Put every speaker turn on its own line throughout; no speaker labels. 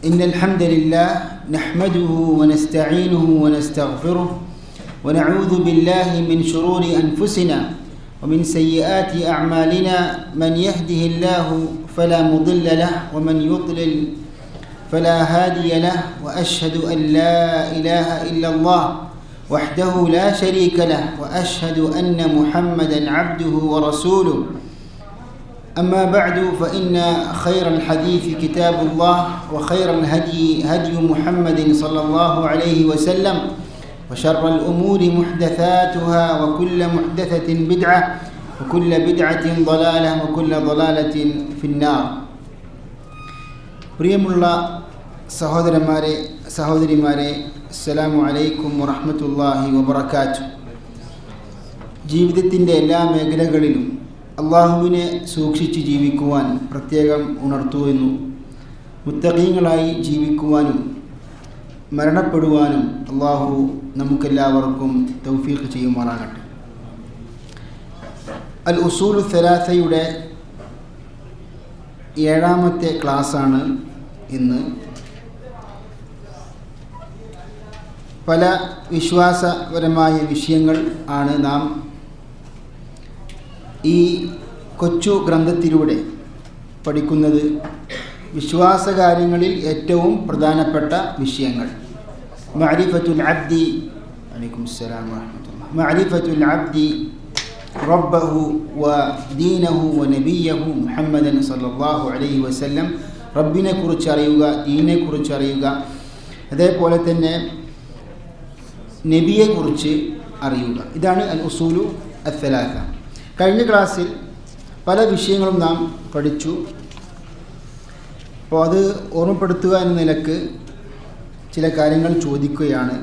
إن الحمد لله نحمده ونستعينه ونستغفره ونعوذ بالله من شرور أنفسنا ومن سيئات أعمالنا من يهده الله فلا مضل له ومن يضلل فلا هادي له وأشهد أن لا إله إلا الله وحده لا شريك له وأشهد أن محمدا عبده ورسوله أما بعد فإن خير الحديث كتاب الله وخير الهدي هدي محمد صلى الله عليه وسلم وشر الأمور محدثاتها وكل محدثة بدعة وكل بدعة ضلالة وكل ضلالة في النار. പ്രിയമുള്ള സഹോദരന്മാരെ സഹോദരിമാരെ, അസ്സലാമു അലൈക്കും വറഹ്മത്തുള്ളാഹി വബറകാതുഹു. ജീവിതത്തിൻ്റെ എല്ലാ മേഖലകളിലും അള്ളാഹുവിനെ സൂക്ഷിച്ച് ജീവിക്കുവാൻ പ്രത്യേകം ഉണർത്തുന്നു. മുത്തഖീങ്ങളായി ജീവിക്കുവാനും മരണപ്പെടുവാനും അള്ളാഹു നമുക്കെല്ലാവർക്കും തൗഫീഖ് ചെയ്യുമാറാകട്ടെ. അൽ ഉസൂലു സലാസയുടെ 7ാമത്തെ ക്ലാസ്സാണ് ഇന്ന്. പല വിശ്വാസപരമായ വിഷയങ്ങൾ ആണ് നാം ഈ കൊച്ചു ഗ്രന്ഥത്തിലൂടെ പഠിക്കുന്നത്. വിശ്വാസകാര്യങ്ങളിൽ ഏറ്റവും പ്രധാനപ്പെട്ട വിഷയങ്ങൾ മഅരിഫത്തുൽ അബ്ദി അലൈക്കുമുസ്സലാം വറഹ്മത്തുള്ളാഹി മഅരിഫത്തുൽ അബ്ദി റബ്ബഹു വ ദീനഹു വ നബിയഹു മുഹമ്മദൻ സല്ലല്ലാഹു അലൈഹി വസല്ലം. റബ്ബിനെ കുറിച്ച് അറിയുക, ദീനിനെ കുറിച്ച് അറിയുക, അതേപോലെ തന്നെ നബിയെ കുറിച്ച് അറിയുക. ഇതാണ് അൽ ഉസൂലു അസ്സലാസ. കഴിഞ്ഞ ക്ലാസ്സിൽ പല വിഷയങ്ങളും നാം പഠിച്ചു. അപ്പോൾ അത് ഓർമ്മപ്പെടുത്തുക എന്ന നിലക്ക് ചില കാര്യങ്ങൾ ചോദിക്കുകയാണ്.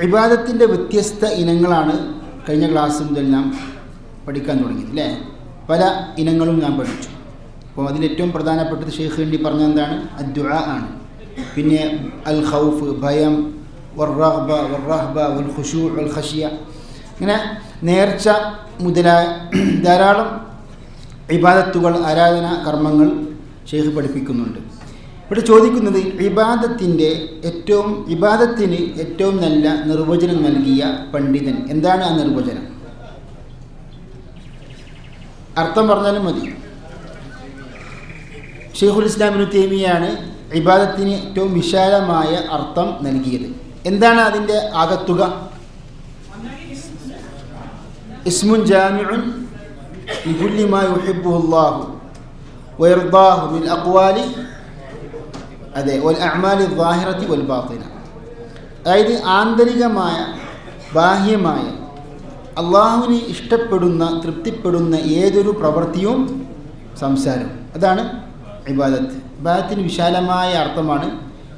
ഇബാദത്തിൻ്റെ വ്യത്യസ്ത ഇനങ്ങളാണ് കഴിഞ്ഞ ക്ലാസ് മുതൽ നാം പഠിക്കാൻ തുടങ്ങിയത്, അല്ലേ? പല ഇനങ്ങളും നാം പഠിച്ചു. അപ്പോൾ അതിലേറ്റവും പ്രധാനപ്പെട്ടത് ഷെയ്ഖ് വേണ്ടി പറഞ്ഞ എന്താണ്? അദ്ദുആ ആണ്. പിന്നെ അൽ ഖൗഫ്, ഭയം, വർ-റഗ്ബ വർ-റഹ്ബ വൽ ഖുശൂ' വൽ ഖശിയ, ഇങ്ങനെ നേർച്ച മുതലായ ധാരാളം ഇബാദത്തുകൾ, ആരാധന കർമ്മങ്ങൾ ഷെയ്ഖ് പഠിപ്പിക്കുന്നുണ്ട്. ഇവിടെ ചോദിക്കുന്നത് ഇബാദത്തിന് ഏറ്റവും നല്ല നിർവചനം നൽകിയ പണ്ഡിതൻ എന്താണ്? ആ നിർവചനം അർത്ഥം പറഞ്ഞാലും മതി. ഷെയ്ഖുൽ ഇസ്ലാം ഇബ്നു തൈമിയ്യയാണ് ഇബാദത്തിന് ഏറ്റവും വിശാലമായ അർത്ഥം നൽകിയത്. എന്താണ് അതിൻ്റെ ആകത്തുക? ഇസ്മുൻ ജാമിഉൻ ലികുല്ലി മാ യുഹിബ്ബുഹു അല്ലാഹു വയർദാഹു മിൻ അഖ്വാലി വൽ അഅ്മാലി ളാഹിറതി വൽ ബാത്തിന. അതായത് ആന്തരികമായ ബാഹ്യമായ അള്ളാഹുവിന് ഇഷ്ടപ്പെടുന്ന തൃപ്തിപ്പെടുന്ന ഏതൊരു പ്രവൃത്തിയും സംസാരവും, അതാണ് ഇബാദത്ത്. ഇബാദത്തിന് വിശാലമായ അർത്ഥമാണ്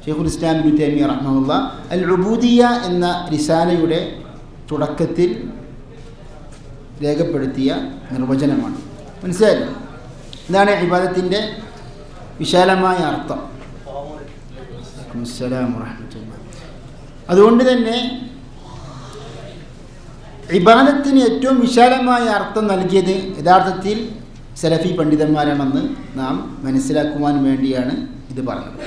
ഷെയ്ഖുൽ ഇസ്ലാം ഇബ്നു തൈമിയ്യ റഹ്മഹുല്ലാഹ് അൽ ഉബൂദിയ്യ എന്ന റിസാലയുടെ തുടക്കത്തിൽ രേഖപ്പെടുത്തിയ നിർവചനമാണ്. മനസ്സിലായല്ലോ? ഇതാണ് ഇബാദത്തിൻ്റെ വിശാലമായ അർത്ഥം. അതുകൊണ്ട് തന്നെ ഇബാദത്തിന് ഏറ്റവും വിശാലമായ അർത്ഥം നൽകിയത് യഥാർത്ഥത്തിൽ സലഫി പണ്ഡിതന്മാരാണെന്ന് നാം മനസ്സിലാക്കുവാൻ വേണ്ടിയാണ് ഇത് പറഞ്ഞത്.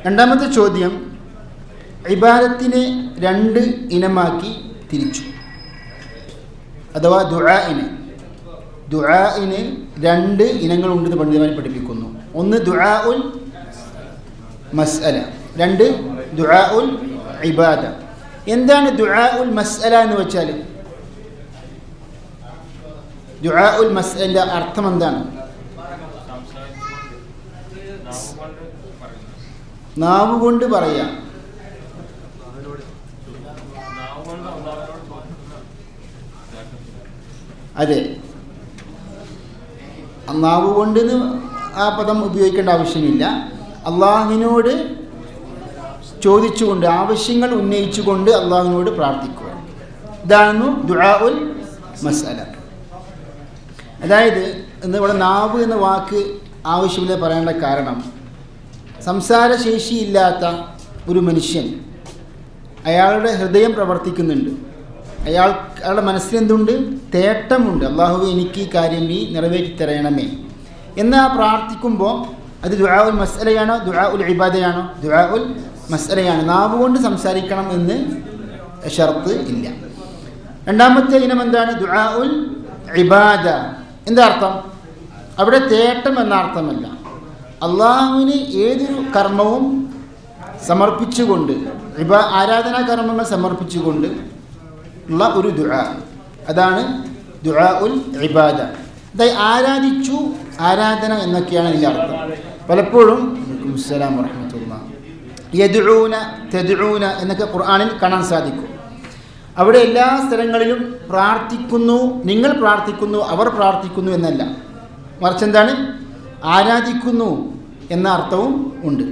രണ്ടാമത്തെ ചോദ്യം, ഇബാദത്തിനെ 2 ഇനമാക്കി തിരിച്ചു. അഥവാ ദുആഇന് 2 ഇനങ്ങളുണ്ടെന്ന് പണ്ഡിതന്മാർ പഠിപ്പിക്കുന്നു. ഒന്ന് ദുആഉൽ മസ്അല, 2 ദുആഉൽ ഇബാദ. എന്താണ് ദുആഉൽ മസ്അല എന്ന് വെച്ചാൽ? ദുആഉൽ മസ്അലയുടെ അർത്ഥം എന്താണ്? നാവ് കൊണ്ട് പറയാം. അതെ, നാവ് കൊണ്ട് ആ പദം ഉപയോഗിക്കേണ്ട ആവശ്യമില്ല. അള്ളാഹുവിനോട് ചോദിച്ചുകൊണ്ട്, ആവശ്യങ്ങൾ ഉന്നയിച്ചുകൊണ്ട് അള്ളാഹുവിനോട് പ്രാർത്ഥിക്കുക. ഇതാണ് ദുആഉൽ മസ്അല. അതായത് ഇവിടെ നാവ് എന്ന വാക്ക് ആവശ്യമില്ല പറയേണ്ട കാരണം, സംസാരശേഷിയില്ലാത്ത ഒരു മനുഷ്യൻ, അയാളുടെ ഹൃദയം പ്രവർത്തിക്കുന്നുണ്ട്, അയാളുടെ മനസ്സിലെന്തുണ്ട്? തേട്ടമുണ്ട്. അള്ളാഹുവേ, എനിക്ക് ഈ കാര്യം നീ നിറവേറ്റി തരണമേ എന്നാൽ പ്രാർത്ഥിക്കുമ്പോൾ അത് ദുആ ഉൽ മസ്അലയാണോ ദുആ ഉൽ ഇബാദയാണോ? ദുആ ഉൽ മസ്അലയാണ്. നാവ് കൊണ്ട് സംസാരിക്കണം എന്ന് ഷർത്ത് ഇല്ല. രണ്ടാമത്തെ ഇനം എന്താണ്? ദുആ ഉൽ ഇബാദ. എന്താ അർത്ഥം? അവിടെ തേട്ടം എന്ന അർത്ഥമല്ല. അള്ളാഹുവിന് ഏതൊരു കർമ്മവും സമർപ്പിച്ചുകൊണ്ട്, ആരാധനാ കർമ്മങ്ങൾ സമർപ്പിച്ചുകൊണ്ട് ഉള്ള ഒരു ദുആ, അതാണ് ദുആ ഉൽ ഇബാദ. അതായത് ആരാധിച്ചു, ആരാധന എന്നൊക്കെയാണ് ഇതിൻ്റെ അർത്ഥം. പലപ്പോഴും അസ്സലാമു വറഹ്മത്തുള്ളാഹി യദ്ഊന തദ്ഊന എന്നൊക്കെ ഖുർആനിൽ കാണാൻ സാധിക്കും. അവിടെ എല്ലാ സ്ഥലങ്ങളിലും പ്രാർത്ഥിക്കുന്നു, നിങ്ങൾ പ്രാർത്ഥിക്കുന്നു, അവർ പ്രാർത്ഥിക്കുന്നു എന്നല്ല, മറിച്ച് എന്താണ്? ആരാധിക്കുന്നു എന്ന അർത്ഥവും ഉണ്ട്.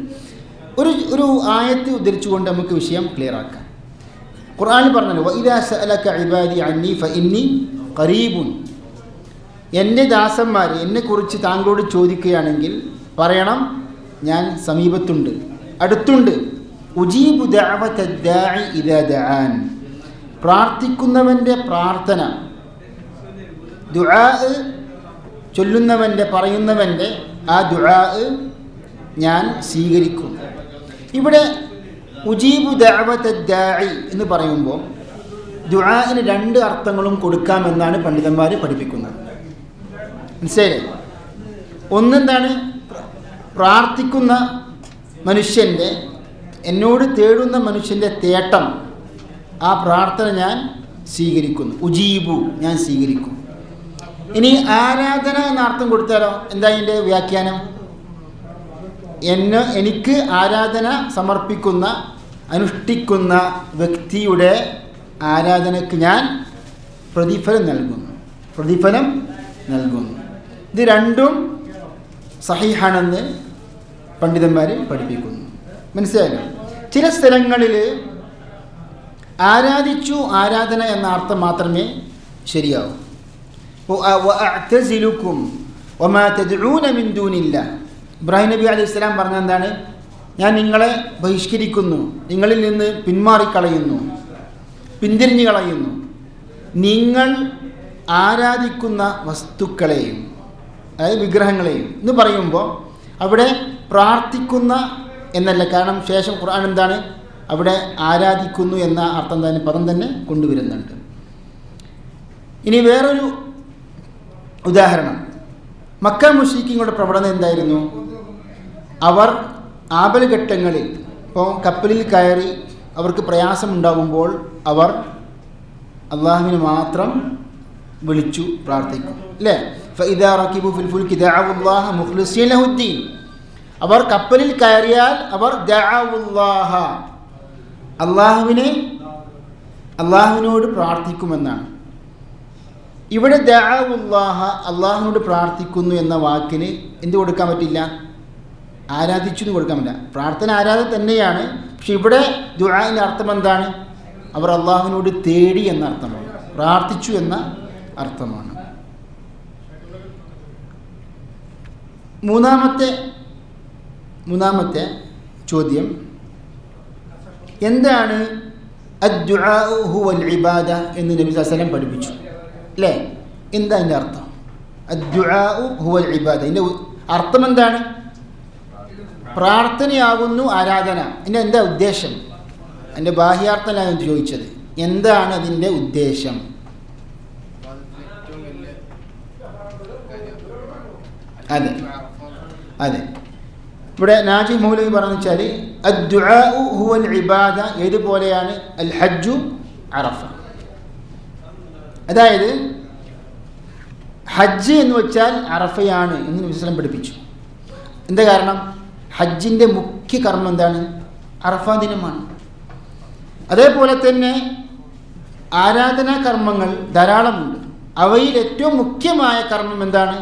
ഒരു ആയത്ത് ഉദ്ധരിച്ചുകൊണ്ട് നമുക്ക് വിഷയം ക്ലിയർ ആക്കാം. ഖുർആനിൽ പറഞ്ഞല്ലോ, വഇദാ സഅലക ഇബാദി അന്നി ഫഇന്നി ഖരീബുൻ. എൻ്റെ ദാസന്മാർ എന്നെക്കുറിച്ച് താങ്കളോട് ചോദിക്കുകയാണെങ്കിൽ പറയണം, ഞാൻ സമീപത്തുണ്ട്, അടുത്തുണ്ട്. ഉജീബു ദഅവത ദാഇ ഇദാ ദഅാൻ. പ്രാർത്ഥിക്കുന്നവൻ്റെ പ്രാർത്ഥന, ദുആ ചൊല്ലുന്നവൻ്റെ, പറയുന്നവൻ്റെ ആ ദുആ ഞാൻ സ്വീകരിക്കും. ഇവിടെ ഉജീബു ദഅവത ദാഇ എന്ന് പറയുമ്പോൾ ദുആഇന് രണ്ട് അർത്ഥങ്ങളും കൊടുക്കാമെന്നാണ് പണ്ഡിതന്മാർ പഠിപ്പിക്കുന്നത്. മനസ്സിലായില്ലേ? ഒന്നെന്താണ്? പ്രാർത്ഥിക്കുന്ന മനുഷ്യൻ്റെ, എന്നോട് തേടുന്ന മനുഷ്യൻ്റെ തേട്ടം, ആ പ്രാർത്ഥന ഞാൻ സ്വീകരിക്കുന്നു. ഉജീബു, ഞാൻ സ്വീകരിക്കും. ഇനി ആരാധന എന്ന അർത്ഥം കൊടുത്താലോ? എന്താ അതിൻ്റെ വ്യാഖ്യാനം? എനിക്ക് ആരാധന സമർപ്പിക്കുന്ന, അനുഷ്ഠിക്കുന്ന വ്യക്തിയുടെ ആരാധനയ്ക്ക് ഞാൻ പ്രതിഫലം നൽകുന്നു. ഇത് രണ്ടും സഹീഹാണെന്ന് പണ്ഡിതന്മാർ പഠിപ്പിക്കുന്നു. മനസ്സിലായല്ലോ? ചില സ്ഥലങ്ങളിൽ ആരാധിച്ചു, ആരാധന എന്ന അർത്ഥം മാത്രമേ ശരിയാവൂ. വഅഅ്തസിലുക്കും വമാ തദ്ഊന മിൻ ദൂനില്ലാഹ്. ഇബ്രാഹിം നബി അലൈഹി സ്വലാം പറഞ്ഞ എന്താണ്? ഞാൻ നിങ്ങളെ ബഹിഷ്കരിക്കുന്നു, നിങ്ങളിൽ നിന്ന് പിന്മാറിക്കളയുന്നു, പിന്തിരിഞ്ഞു കളയുന്നു, നിങ്ങൾ ആരാധിക്കുന്ന വസ്തുക്കളെയും, അതായത് വിഗ്രഹങ്ങളെയും എന്ന് പറയുമ്പോൾ അവിടെ പ്രാർത്ഥിക്കുന്ന എന്നല്ല. കാരണം ശേഷം ഖുർആൻ എന്താണ്? അവിടെ ആരാധിക്കുന്നു എന്ന അർത്ഥം തന്നെ, പദം തന്നെ കൊണ്ടുവരുന്നുണ്ട്. ഇനി വേറൊരു ഉദാഹരണം, മക്ക മുശ്രിക്കീങ്ങളുടെ പ്രവണത എന്തായിരുന്നു? അവർ ആപൽഘട്ടങ്ങളിൽ, ഇപ്പോൾ കപ്പലിൽ കയറി അവർക്ക് പ്രയാസമുണ്ടാകുമ്പോൾ അവർ അള്ളാഹുവിനെ മാത്രം വിളിച്ചു പ്രാർത്ഥിക്കും, അല്ലേ? ഫഇദാ റകിബു ഫിൽ ഫുൽകി ദഅവുല്ലാഹ മുഖ്ലിസീന ലഹുദ്ദീൻ. അവർ കപ്പലിൽ കയറിയാൽ അവർ ദഅവുല്ലാഹ, അള്ളാഹുവിനോട് പ്രാർത്ഥിക്കുമെന്നാണ്. ഇവിടെ ദഅവുല്ലാഹ, അള്ളാഹുവിനോട് പ്രാർത്ഥിക്കുന്നു എന്ന വാക്കിന് എന്ത് കൊടുക്കാൻ പറ്റില്ല? ആരാധിച്ചു എന്ന് കൊടുക്കാൻ പറ്റില്ല. പ്രാർത്ഥന ആരാധന തന്നെയാണ്, പക്ഷെ ഇവിടെ ദുആഇൻ്റെ അർത്ഥം എന്താണ്? അവർ അള്ളാഹുവിനോട് തേടി എന്ന അർത്ഥമാണ്, പ്രാർത്ഥിച്ചു എന്ന അർത്ഥമാണ്. മൂന്നാമത്തെ ചോദ്യം, എന്താണ് അദ്ദുആഉ ഹുവൽ ഇബാദ എന്ന് നബി സല്ലല്ലാഹു അലൈഹി വസല്ലം പഠിപ്പിച്ചു, അല്ലേ? എന്താ അതിൻ്റെ അർത്ഥം? അദ്ദുആഉ ഹുവൽ ഇബാദ, ഇതിൻ്റെ അർത്ഥം എന്താണ്? പ്രാർത്ഥനയാകുന്നു ആരാധന. ഇതിൻ്റെ എന്താ ഉദ്ദേശം? അതിൻ്റെ ബാഹ്യാർത്ഥമല്ല ചോദിച്ചത്, എന്താണ് അതിൻ്റെ ഉദ്ദേശം? അതെ ഇവിടെ നാജി മൗലവി പറഞ്ഞു വെച്ചാൽ അദ്ദുആഉ ഹുവൽ ഇബാദ ഏതുപോലെയാണ് അൽ ഹജ്ജു അറഫ. അതായത് ഹജ്ജ് എന്ന് വെച്ചാൽ അറഫയാണ് എന്ന് നബി വസല്ലം പഠിപ്പിച്ചു. എന്താ കാരണം? ഹജ്ജിൻ്റെ മുഖ്യ കർമ്മം എന്താണ്? അറഫ ദിനമാണ്. അതേപോലെ തന്നെ ആരാധനാ കർമ്മങ്ങൾ ധാരാളമുണ്ട്. അവയിൽ ഏറ്റവും മുഖ്യമായ കർമ്മം എന്താണ്?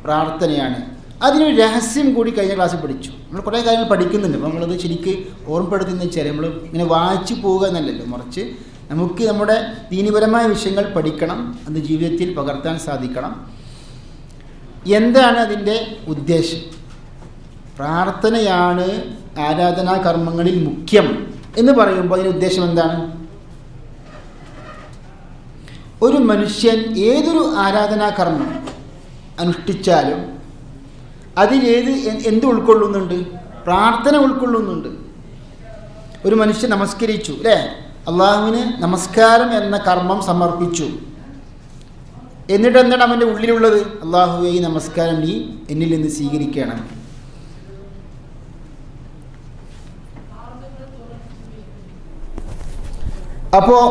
പ്രാർത്ഥനയാണ്. അതിനൊരു രഹസ്യം കൂടി കഴിഞ്ഞ ക്ലാസ്സിൽ പഠിച്ചു. നമ്മൾ കുറേ കാര്യങ്ങൾ പഠിക്കുന്നുണ്ട്. അപ്പോൾ നമ്മളത് ശരിക്ക് ഓർമ്മപ്പെടുത്തുന്ന വെച്ചാൽ നമ്മൾ ഇങ്ങനെ വായിച്ചു പോവുക എന്നല്ലല്ലോ, മറിച്ച് നമുക്ക് നമ്മുടെ ദീനീപരമായ വിഷയങ്ങൾ പഠിക്കണം, അത് ജീവിതത്തിൽ പകർത്താൻ സാധിക്കണം. എന്താണ് അതിൻ്റെ ഉദ്ദേശം? പ്രാർത്ഥനയാണ് ആരാധനാ കർമ്മങ്ങളിൽ മുഖ്യം എന്ന് പറയുമ്പോൾ അതിൻ്റെ ഉദ്ദേശം എന്താണ്? ഒരു മനുഷ്യൻ ഏതൊരു ആരാധനാ കർമ്മം അനുഷ്ഠിച്ചാലും എന്ത് ഉൾക്കൊള്ളുന്നുണ്ട്? പ്രാർത്ഥന ഉൾക്കൊള്ളുന്നുണ്ട്. ഒരു മനുഷ്യൻ നമസ്കരിച്ചു അല്ലേ, അള്ളാഹുവിന് നമസ്കാരം എന്ന കർമ്മം സമർപ്പിച്ചു. എന്നിട്ട് എന്താണ് അവൻ്റെ ഉള്ളിലുള്ളത്? അള്ളാഹുവേ, ഈ നമസ്കാരം നീ എന്നിൽ നിന്ന് സ്വീകരിക്കണം. അപ്പോൾ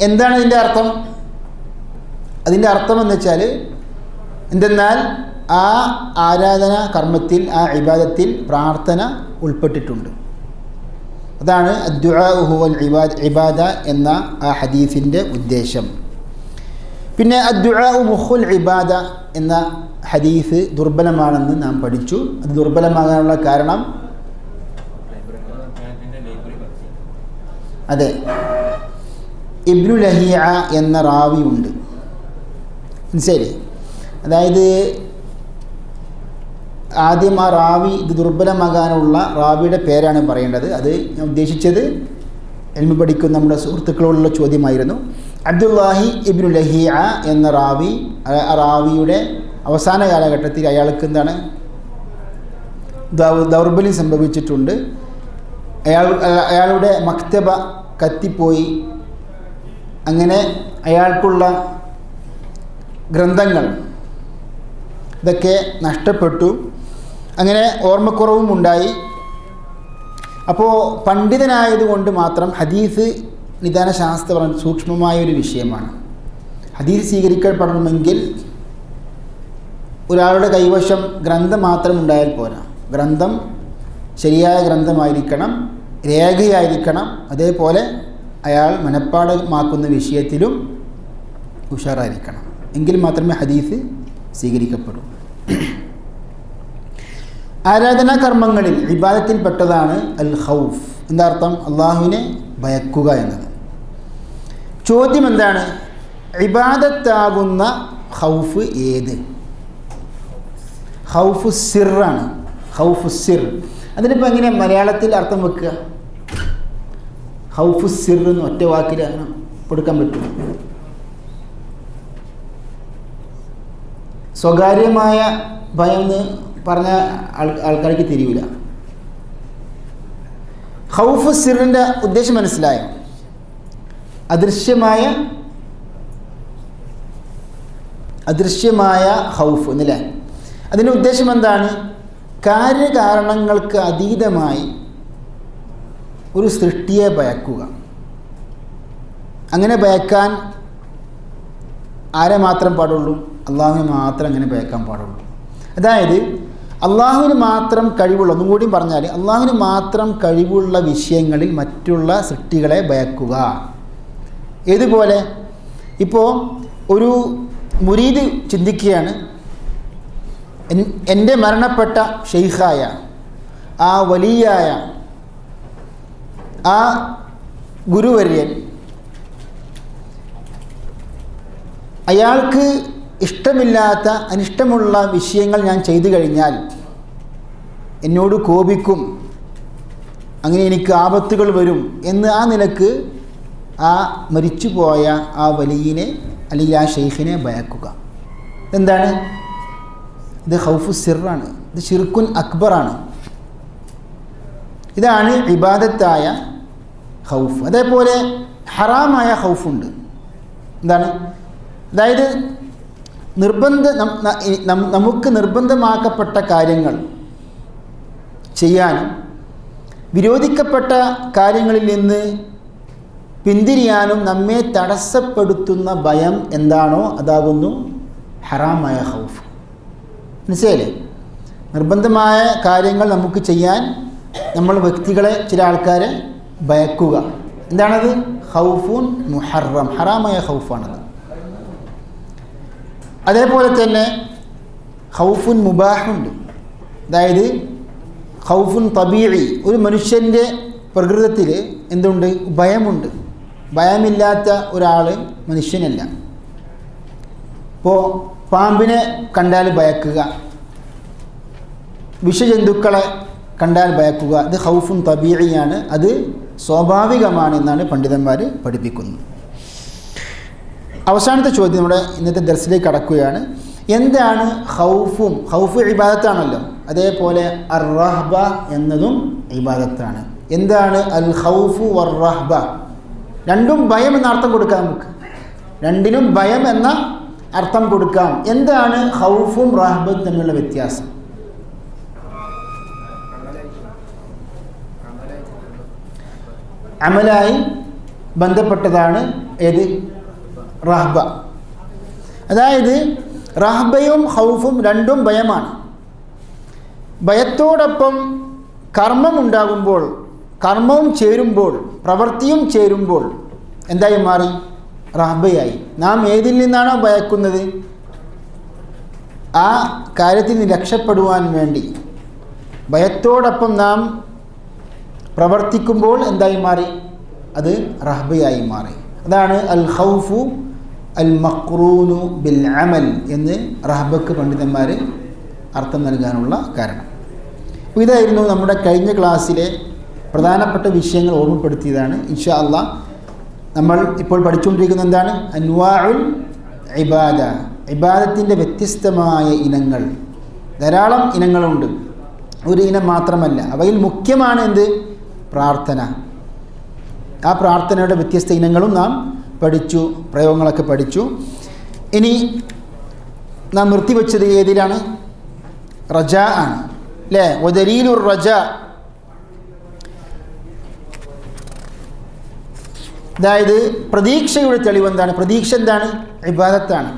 എന്താണ് ഇതിൻ്റെ അർത്ഥം? അതിൻ്റെ അർത്ഥം എന്ന് വെച്ചാൽ എന്തെന്നാൽ ആ ആരാധന കർമ്മത്തിൽ, ആ ഇബാദത്തിൽ പ്രാർത്ഥന ഉൾപ്പെട്ടിട്ടുണ്ട്. അതാണ് അദ്ദുആഉ ഹുവൽ ഇബാദ എന്ന ആ ഹദീസിൻ്റെ ഉദ്ദേശം. പിന്നെ അദ്ദുആഉ മുഖുൽ ഇബാദ എന്ന ഹദീസ് ദുർബലമാണെന്ന് നാം പഠിച്ചു. അത് ദുർബലമാകാനുള്ള കാരണം അതെ, ഇബ്നു ലഹിയ എന്ന റാവി ഉണ്ട്. മനസ്സിലായില്ലേ? അതായത് ആദ്യം ആ റാവി, ഇത് ദുർബലമാകാനുള്ള റാവിയുടെ പേരാണ് പറയേണ്ടത്. അത് ഞാൻ ഉദ്ദേശിച്ചത് എൽമു പഠിക്കുന്ന നമ്മുടെ സുഹൃത്തുക്കളോടുള്ള ചോദ്യമായിരുന്നു. അബ്ദുല്ലാഹി ഇബ്നു ലഹിയ എന്ന റാവി, ആ റാവിയുടെ അവസാന കാലഘട്ടത്തിൽ അയാൾക്ക് എന്താണ് ദൗർബല്യം സംഭവിച്ചിട്ടുണ്ട്. അയാളുടെ മക്തബ കത്തിപ്പോയി. അങ്ങനെ അയാൾക്കുള്ള ഗ്രന്ഥങ്ങൾ ഇതൊക്കെ നഷ്ടപ്പെട്ടു. അങ്ങനെ ഓർമ്മക്കുറവും ഉണ്ടായി. അപ്പോൾ പണ്ഡിതനായതുകൊണ്ട് മാത്രം ഹദീസ് നിദാനശാസ്ത്രം സൂക്ഷ്മമായൊരു വിഷയമാണ്. ഹദീസ് സ്വീകരിക്കപ്പെടണമെങ്കിൽ ഒരാളുടെ കൈവശം ഗ്രന്ഥം മാത്രം ഉണ്ടായാൽ പോരാ. ഗ്രന്ഥം ശരിയായ ഗ്രന്ഥമായിരിക്കണം, രേഖയായിരിക്കണം. അതേപോലെ അയാൾ മനഃപ്പാഠമാക്കുന്ന വിഷയത്തിലും ഉഷാറായിരിക്കണം. എങ്കിൽ മാത്രമേ ഹദീസ് സ്വീകരിക്കപ്പെടൂ. ആരാധനാ കർമ്മങ്ങളിൽ ഇബാദത്തിൽപ്പെട്ടതാണ് അൽ ഖൗഫ്. എന്താ അർത്ഥം? അള്ളാഹുവിനെ ഭയക്കുക എന്നത്. ചോദ്യം എന്താണ്? ഇബാദത്താകുന്ന ഖൗഫ് ഏത്? ഖൗഫു സിറാണ്. ഖൗഫു സിർ. അതിനിപ്പോൾ എങ്ങനെ മലയാളത്തിൽ അർത്ഥം വെക്കുക? ഖൗഫു സിർ എന്ന് ഒറ്റ വാക്കിൽ കൊടുക്കാൻ പറ്റും? സ്വകാര്യമായ ഭയം എന്ന് പറഞ്ഞ ആൾക്കാർക്ക് തിരിയില്ല. ഖൗഫു സിറിൻ്റെ ഉദ്ദേശം മനസ്സിലായോ? അദൃശ്യമായ ഖൗഫ് എന്നല്ലേ? അതിൻ്റെ ഉദ്ദേശം എന്താണ്? കാര്യകാരണങ്ങൾക്ക് അതീതമായി ഒരു സൃഷ്ടിയെ ഭയക്കുക. അങ്ങനെ ഭയക്കാൻ ആരെ മാത്രം പാടുള്ളൂ? അള്ളാഹുവിനെ മാത്രം അങ്ങനെ ഭയക്കാൻ പാടുള്ളൂ. അതായത് അള്ളാഹുവിന് മാത്രം കഴിവുള്ള, ഒന്നും കൂടി പറഞ്ഞാൽ അള്ളാഹുവിന് മാത്രം കഴിവുള്ള വിഷയങ്ങളിൽ മറ്റുള്ള സൃഷ്ടികളെ ഭയക്കുക. ഏതുപോലെ? ഇപ്പോൾ ഒരു മുരീദ് ചിന്തിക്കുകയാണ്, എൻ്റെ മരണപ്പെട്ട ഷെയ്ഖായ ആ വലിയായ ആ ഗുരുവര്യൻ അയാൾക്ക് ഇഷ്ടമില്ലാത്ത അനിഷ്ടമുള്ള വിഷയങ്ങൾ ഞാൻ ചെയ്തു കഴിഞ്ഞാൽ എന്നോട് കോപിക്കും, അങ്ങനെ എനിക്ക് ആപത്തുകൾ വരും എന്ന് ആ നിലക്ക് ആ മരിച്ചുപോയ ആ വലിയനെ അല്ലെങ്കിൽ ആ ഷെയ്ഖിനെ ഭയക്കുക. എന്താണ് ഇത്? ഖൗഫു സിറാണ്. ഇത് ശിർക്കുൻ അക്ബറാണ്. ഇതാണ് ഇബാദത്തായ ഖൗഫ്. അതേപോലെ ഹറാമായ ഖൗഫുണ്ട്. എന്താണ്? അതായത് നമുക്ക് നിർബന്ധമാക്കപ്പെട്ട കാര്യങ്ങൾ ചെയ്യാനും വിരോധിക്കപ്പെട്ട കാര്യങ്ങളിൽ നിന്ന് പിന്തിരിയാനും നമ്മെ തടസ്സപ്പെടുത്തുന്ന ഭയം എന്താണോ അതാകുന്നു ഹറാമായ ഖൗഫ്. മനസ്സിലായില്ലേ? നിർബന്ധമായ കാര്യങ്ങൾ നമുക്ക് ചെയ്യാൻ നമ്മൾ വ്യക്തികളെ, ചില ആൾക്കാരെ ഭയക്കുക. എന്താണത്? ഖൗഫുൻ മുഹറം, ഹറാമായ ഖൗഫാണത്. അതേപോലെ തന്നെ ഖൗഫുൻ മുബാഹുണ്ട്. അതായത് ഖൗഫുൻ തബീഇ, ഒരു മനുഷ്യൻ്റെ പ്രകൃതത്തിൽ എന്തുണ്ട്? ഭയമുണ്ട്. ഭയമില്ലാത്ത ഒരാൾ മനുഷ്യനല്ല. ഇപ്പോൾ പാമ്പിനെ കണ്ടാൽ ഭയക്കുക, വിഷജന്തുക്കളെ കണ്ടാൽ ഭയക്കുക, ഇത് ഖൗഫുൻ തബീഇയാണ്. അത് സ്വാഭാവികമാണ് എന്നാണ് പണ്ഡിതന്മാർ പഠിപ്പിക്കുന്നത്. അവസാനത്തെ ചോദ്യം നമ്മുടെ ഇന്നത്തെ ദർസിലേക്ക് കടക്കുകയാണ്. എന്താണ് ഖൗഫും? ഖൗഫ് ഇബാദത്താണല്ലോ, അതേപോലെ അർ റഹ്ബ എന്നതും ഇബാദത്താണ്. എന്താണ് അൽ ഖൗഫു വർ റഹ്ബ? രണ്ടും ഭയം എന്ന അർത്ഥം കൊടുക്കാം നമുക്ക്, രണ്ടിനും ഭയം എന്ന അർത്ഥം കൊടുക്കാം. എന്താണ് ഖൗഫും റഹ്ബത്തും തമ്മിലുള്ള വ്യത്യാസം? അമലായി ബന്ധപ്പെട്ടതാണ് ഏത്? റഹ്ബ. അതായത് റഹ്ബയും ഖൗഫും രണ്ടും ഭയമാണ്. ഭയത്തോടൊപ്പം കർമ്മം ഉണ്ടാകുമ്പോൾ, കർമ്മവും ചേരുമ്പോൾ, പ്രവൃത്തിയും ചേരുമ്പോൾ എന്തായി മാറി? റഹ്ബയായി. നാം ഏതിൽ നിന്നാണോ ഭയക്കുന്നത് ആ കാര്യത്തിൽ നിന്ന് രക്ഷപ്പെടുവാൻ വേണ്ടി ഭയത്തോടൊപ്പം നാം പ്രവർത്തിക്കുമ്പോൾ എന്തായി മാറി? അത് റഹ്ബയായി മാറി. അതാണ് അൽ ഖൗഫു അൽ മഖ്റൂനു ബിൽ അമൽ എന്ന് റഹ്ബക്ക് പണ്ഡിതന്മാർ അർത്ഥം നൽകാനുള്ള കാരണം. അപ്പോൾ ഇതായിരുന്നു നമ്മുടെ കഴിഞ്ഞ ക്ലാസ്സിലെ പ്രധാനപ്പെട്ട വിഷയങ്ങൾ ഓർമ്മപ്പെടുത്തിയതാണ്. ഇൻഷാ അല്ലാഹ് നമ്മൾ ഇപ്പോൾ പഠിച്ചുകൊണ്ടിരിക്കുന്നത് എന്താണ്? അൻവാഉൽ ഇബാദ. ഇബാദത്തിൻ്റെ വ്യത്യസ്തമായ ഇനങ്ങൾ, ധാരാളം ഇനങ്ങളുണ്ട്, ഒരു ഇനം മാത്രമല്ല. അവയിൽ മുഖ്യമാണ് എന്ത്? പ്രാർത്ഥന. ആ പ്രാർത്ഥനയുടെ വ്യത്യസ്ത ഇനങ്ങളും നാം പഠിച്ചു, പ്രയോഗങ്ങളൊക്കെ പഠിച്ചു. ഇനി നാം നിർത്തിവെച്ചത് ഏതിലാണ്? റജാ ആണ് അല്ലേ? വദലീലുർ റജാ, അതായത് പ്രതീക്ഷയുടെ തെളിവെന്താണ്? പ്രതീക്ഷ എന്താണ്? ഇബാദത്താണ്.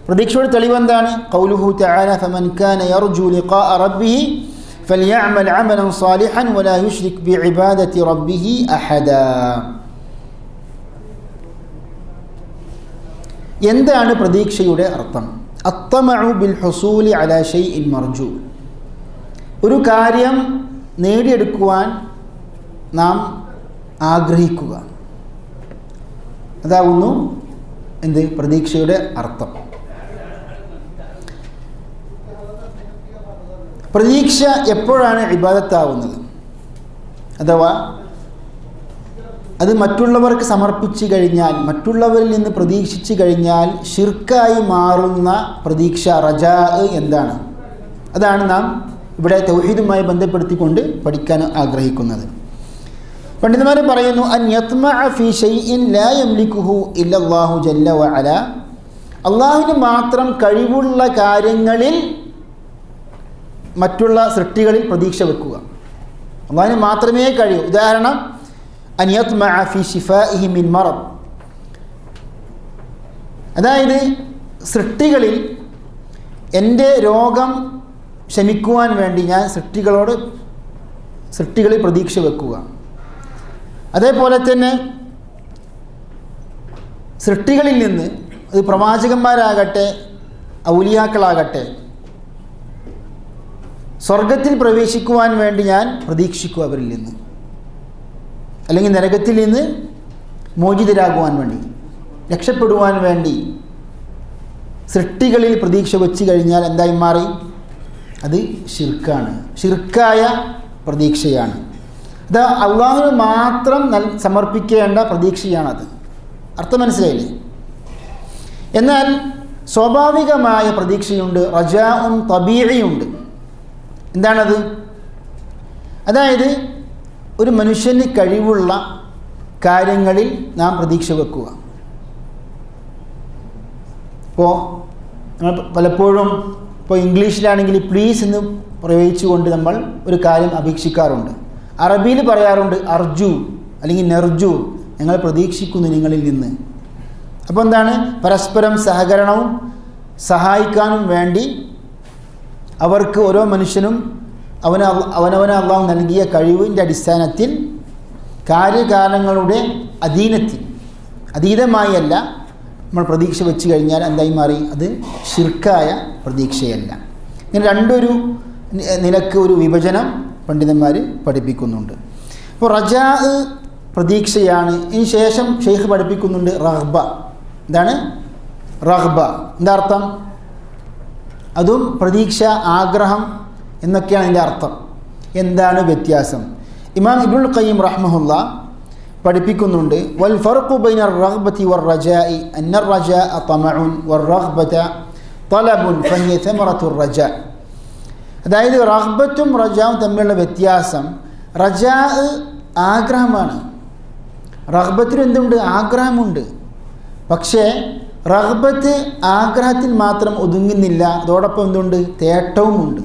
പ്രതീക്ഷയുടെ തെളിവെന്താണ്? ഖൗലുഹു തആല ഫമൻ കാന യർജു ലിഖാഅ റബ്ബിഹി ഫലിയഅമൽ അമലൻ സാലിഹൻ വലാ യുശ്രിക് ബിഇബാദത്തി റബ്ബിഹി അഹദാ. എന്താണ് പ്രതീക്ഷയുടെ അർത്ഥം? അത്തമഉ ബിൽ ഹുസൂലി അലാ ഷൈഇൻ മർജൂ. ഒരു കാര്യം നേടിയെടുക്കുവാൻ നാം ആഗ്രഹിക്കുക, അതാവുന്നു എന്ത്? പ്രതീക്ഷയുടെ അർത്ഥം. പ്രതീക്ഷ എപ്പോഴാണ് ഇബാദത്താവുന്നത്? അഥവാ അത് മറ്റുള്ളവർക്ക് സമർപ്പിച്ചു കഴിഞ്ഞാൽ, മറ്റുള്ളവരിൽ നിന്ന് പ്രതീക്ഷിച്ചു കഴിഞ്ഞാൽ ഷിർക്കായി മാറുന്ന പ്രതീക്ഷ റജാ എന്താണ്? അതാണ് നാം ഇവിടെ തൗഹീദുമായി ബന്ധപ്പെടുത്തിക്കൊണ്ട് പഠിക്കാൻ ആഗ്രഹിക്കുന്നത്. പണ്ഡിതന്മാർ പറയുന്നു, അൻ യത്മഅ ഫീ ഷൈഇൻ ലാ യംലികുഹു ഇല്ലല്ലാഹു ജല്ല വഅല. അള്ളാഹുവിന് മാത്രം കഴിവുള്ള കാര്യങ്ങളിൽ മറ്റുള്ള സൃഷ്ടികളിൽ പ്രതീക്ഷ വെക്കുക. അള്ളാഹുവിന് മാത്രമേ കഴിയൂ. ഉദാഹരണം, അൻ യത്മഅ ഫീ ശിഫാഇഹി മിൻ മറദ്. അതായത് സൃഷ്ടികളിൽ എൻ്റെ രോഗം ശമിക്കുവാൻ വേണ്ടി ഞാൻ സൃഷ്ടികളിൽ പ്രതീക്ഷ വെക്കുക. അതേപോലെ തന്നെ സൃഷ്ടികളിൽ നിന്ന്, അത് പ്രവാചകന്മാരാകട്ടെ ഔലിയാക്കളാകട്ടെ, സ്വർഗത്തിൽ പ്രവേശിക്കുവാൻ വേണ്ടി ഞാൻ പ്രതീക്ഷിക്കും അവരിൽ നിന്ന്, അല്ലെങ്കിൽ നരകത്തിൽ നിന്ന് മോചിതരാകുവാൻ വേണ്ടി, രക്ഷപ്പെടുവാൻ വേണ്ടി സൃഷ്ടികളിൽ പ്രതീക്ഷ വെച്ച് കഴിഞ്ഞാൽ എന്തായി മാറി? അത് ഷിർക്കാണ്, ഷിർക്കായ പ്രതീക്ഷയാണ്. അത് അള്ളാഹുവിന് മാത്രം സമർപ്പിക്കേണ്ട പ്രതീക്ഷയാണത്. അർത്ഥം മനസ്സിലായില്ലേ? എന്നാൽ സ്വാഭാവികമായ പ്രതീക്ഷയുണ്ട്, റജാഉൻ തബീഇയുണ്ട്. എന്താണത്? അതായത് ഒരു മനുഷ്യന് കഴിവുള്ള കാര്യങ്ങളിൽ നാം പ്രതീക്ഷ വെക്കുക. ഇപ്പോൾ നമ്മൾ പലപ്പോഴും ഇപ്പോൾ ഇംഗ്ലീഷിലാണെങ്കിൽ പ്ലീസ് എന്ന് പ്രയോഗിച്ചുകൊണ്ട് നമ്മൾ ഒരു കാര്യം അപേക്ഷിക്കാറുണ്ട്. അറബിയിൽ പറയാറുണ്ട് അർജു അല്ലെങ്കിൽ നെർജു, ഞങ്ങൾ പ്രതീക്ഷിക്കുന്നു നിങ്ങളിൽ നിന്ന്. അപ്പോൾ എന്താണ്? പരസ്പരം സഹകരണവും സഹായിക്കാനും വേണ്ടി അവർക്ക് ഓരോ മനുഷ്യനും അവനവന് അള്ളാഹു നൽകിയ കഴിവിൻ്റെ അടിസ്ഥാനത്തിൽ കാര്യകാരണങ്ങളുടെ അതീതമായി അല്ല നമ്മൾ പ്രതീക്ഷ വെച്ച് കഴിഞ്ഞാൽ എന്തായി മാറി? അത് ഷിർക്കായ പ്രതീക്ഷയല്ല. ഇങ്ങനെ രണ്ടൊരു നിലക്ക് ഒരു വിഭജനം പണ്ഡിതന്മാർ പഠിപ്പിക്കുന്നുണ്ട്. അപ്പോൾ റജാ പ്രതീക്ഷയാണ്. ഇതിന് ശേഷം ഷെയ്ഖ് പഠിപ്പിക്കുന്നുണ്ട് റഗ്ബ. എന്താണ് റഗ്ബ? എന്താ അർത്ഥം? അതും പ്രതീക്ഷ, ആഗ്രഹം എന്നൊക്കെയാണ് അതിൻ്റെ അർത്ഥം. എന്താണ് വ്യത്യാസം? ഇമാം ഇബ്നുൽ ഖയ്യിം റഹ്മഹുല്ലാ പഠിപ്പിക്കുന്നുണ്ട്, വൽ ഫർഖു ബൈന റഗ്ബതി വർ റജാഇ അന്ന റജാഅ തമഉൻ വർ റഗ്ബത തലബുൻ ഫഹിയ സമറത്തുർ റജാ. അതായത് റഗ്ബത്തും റജാവും തമ്മിലുള്ള വ്യത്യാസം, റജാ ആഗ്രഹമാണ്. റഗ്ബത്തിന് എന്തുണ്ട്? ആഗ്രഹമുണ്ട്. പക്ഷേ റഗ്ബത്ത് ആഗ്രഹത്തിൽ മാത്രം ഒതുങ്ങുന്നില്ല, അതോടൊപ്പം എന്തുണ്ട്? തേട്ടവുമുണ്ട്.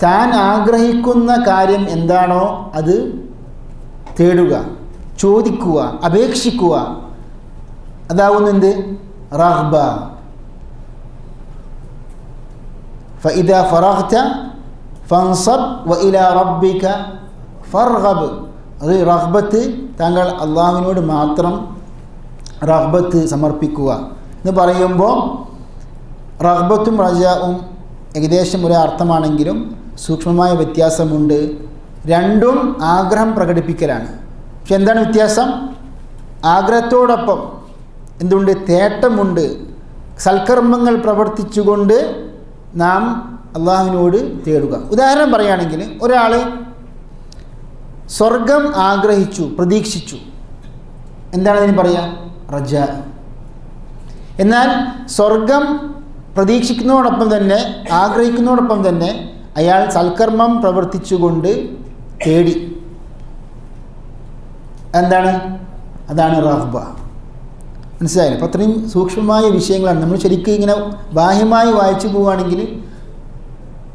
താൻ ആഗ്രഹിക്കുന്ന കാര്യം എന്താണോ അത് തേടുക, ചോദിക്കുക, അപേക്ഷിക്കുക, അതാവുന്നെന്ത്? റഗ്ബ. ഫഇദാ ഫറഗ്ത ഫൻസബ് വഇലാ റബ്ബിക ഫർഗബ്. അത് റഗ്ബത്ത്, താങ്കൾ അള്ളാഹുവിനോട് മാത്രം റഗ്ബത്ത് സമർപ്പിക്കുക എന്ന് പറയുമ്പോൾ റഗ്ബത്തും റജാവും ഏകദേശം ഒരേ അർത്ഥമാണെങ്കിലും സൂക്ഷ്മമായ വ്യത്യാസമുണ്ട്. രണ്ടും ആഗ്രഹം പ്രകടിപ്പിക്കലാണ്. പക്ഷെ എന്താണ് വ്യത്യാസം? ആഗ്രഹത്തോടൊപ്പം എന്തുണ്ട്? തേട്ടമുണ്ട്. സൽക്കർമ്മങ്ങൾ പ്രവർത്തിച്ചുകൊണ്ട് നാം അള്ളാഹുവിനോട് തേടുക. ഉദാഹരണം പറയുകയാണെങ്കിൽ, ഒരാൾ സ്വർഗം ആഗ്രഹിച്ചു, പ്രതീക്ഷിച്ചു, എന്താണ് അതിന് പറയുക? റജാ. എന്നാൽ സ്വർഗം പ്രതീക്ഷിക്കുന്നതോടൊപ്പം തന്നെ, ആഗ്രഹിക്കുന്നതോടൊപ്പം തന്നെ അയാൾ സൽക്കർമ്മം പ്രവർത്തിച്ചുകൊണ്ട് തേടി. എന്താണ്? അതാണ് റഗ്ബ. മനസ്സിലായില്ലേ? അപ്പോൾ അത്രയും സൂക്ഷ്മമായ വിഷയങ്ങളാണ്. നമ്മൾ ശരിക്കും ഇങ്ങനെ ബാഹ്യമായി വായിച്ചു പോവുകയാണെങ്കിൽ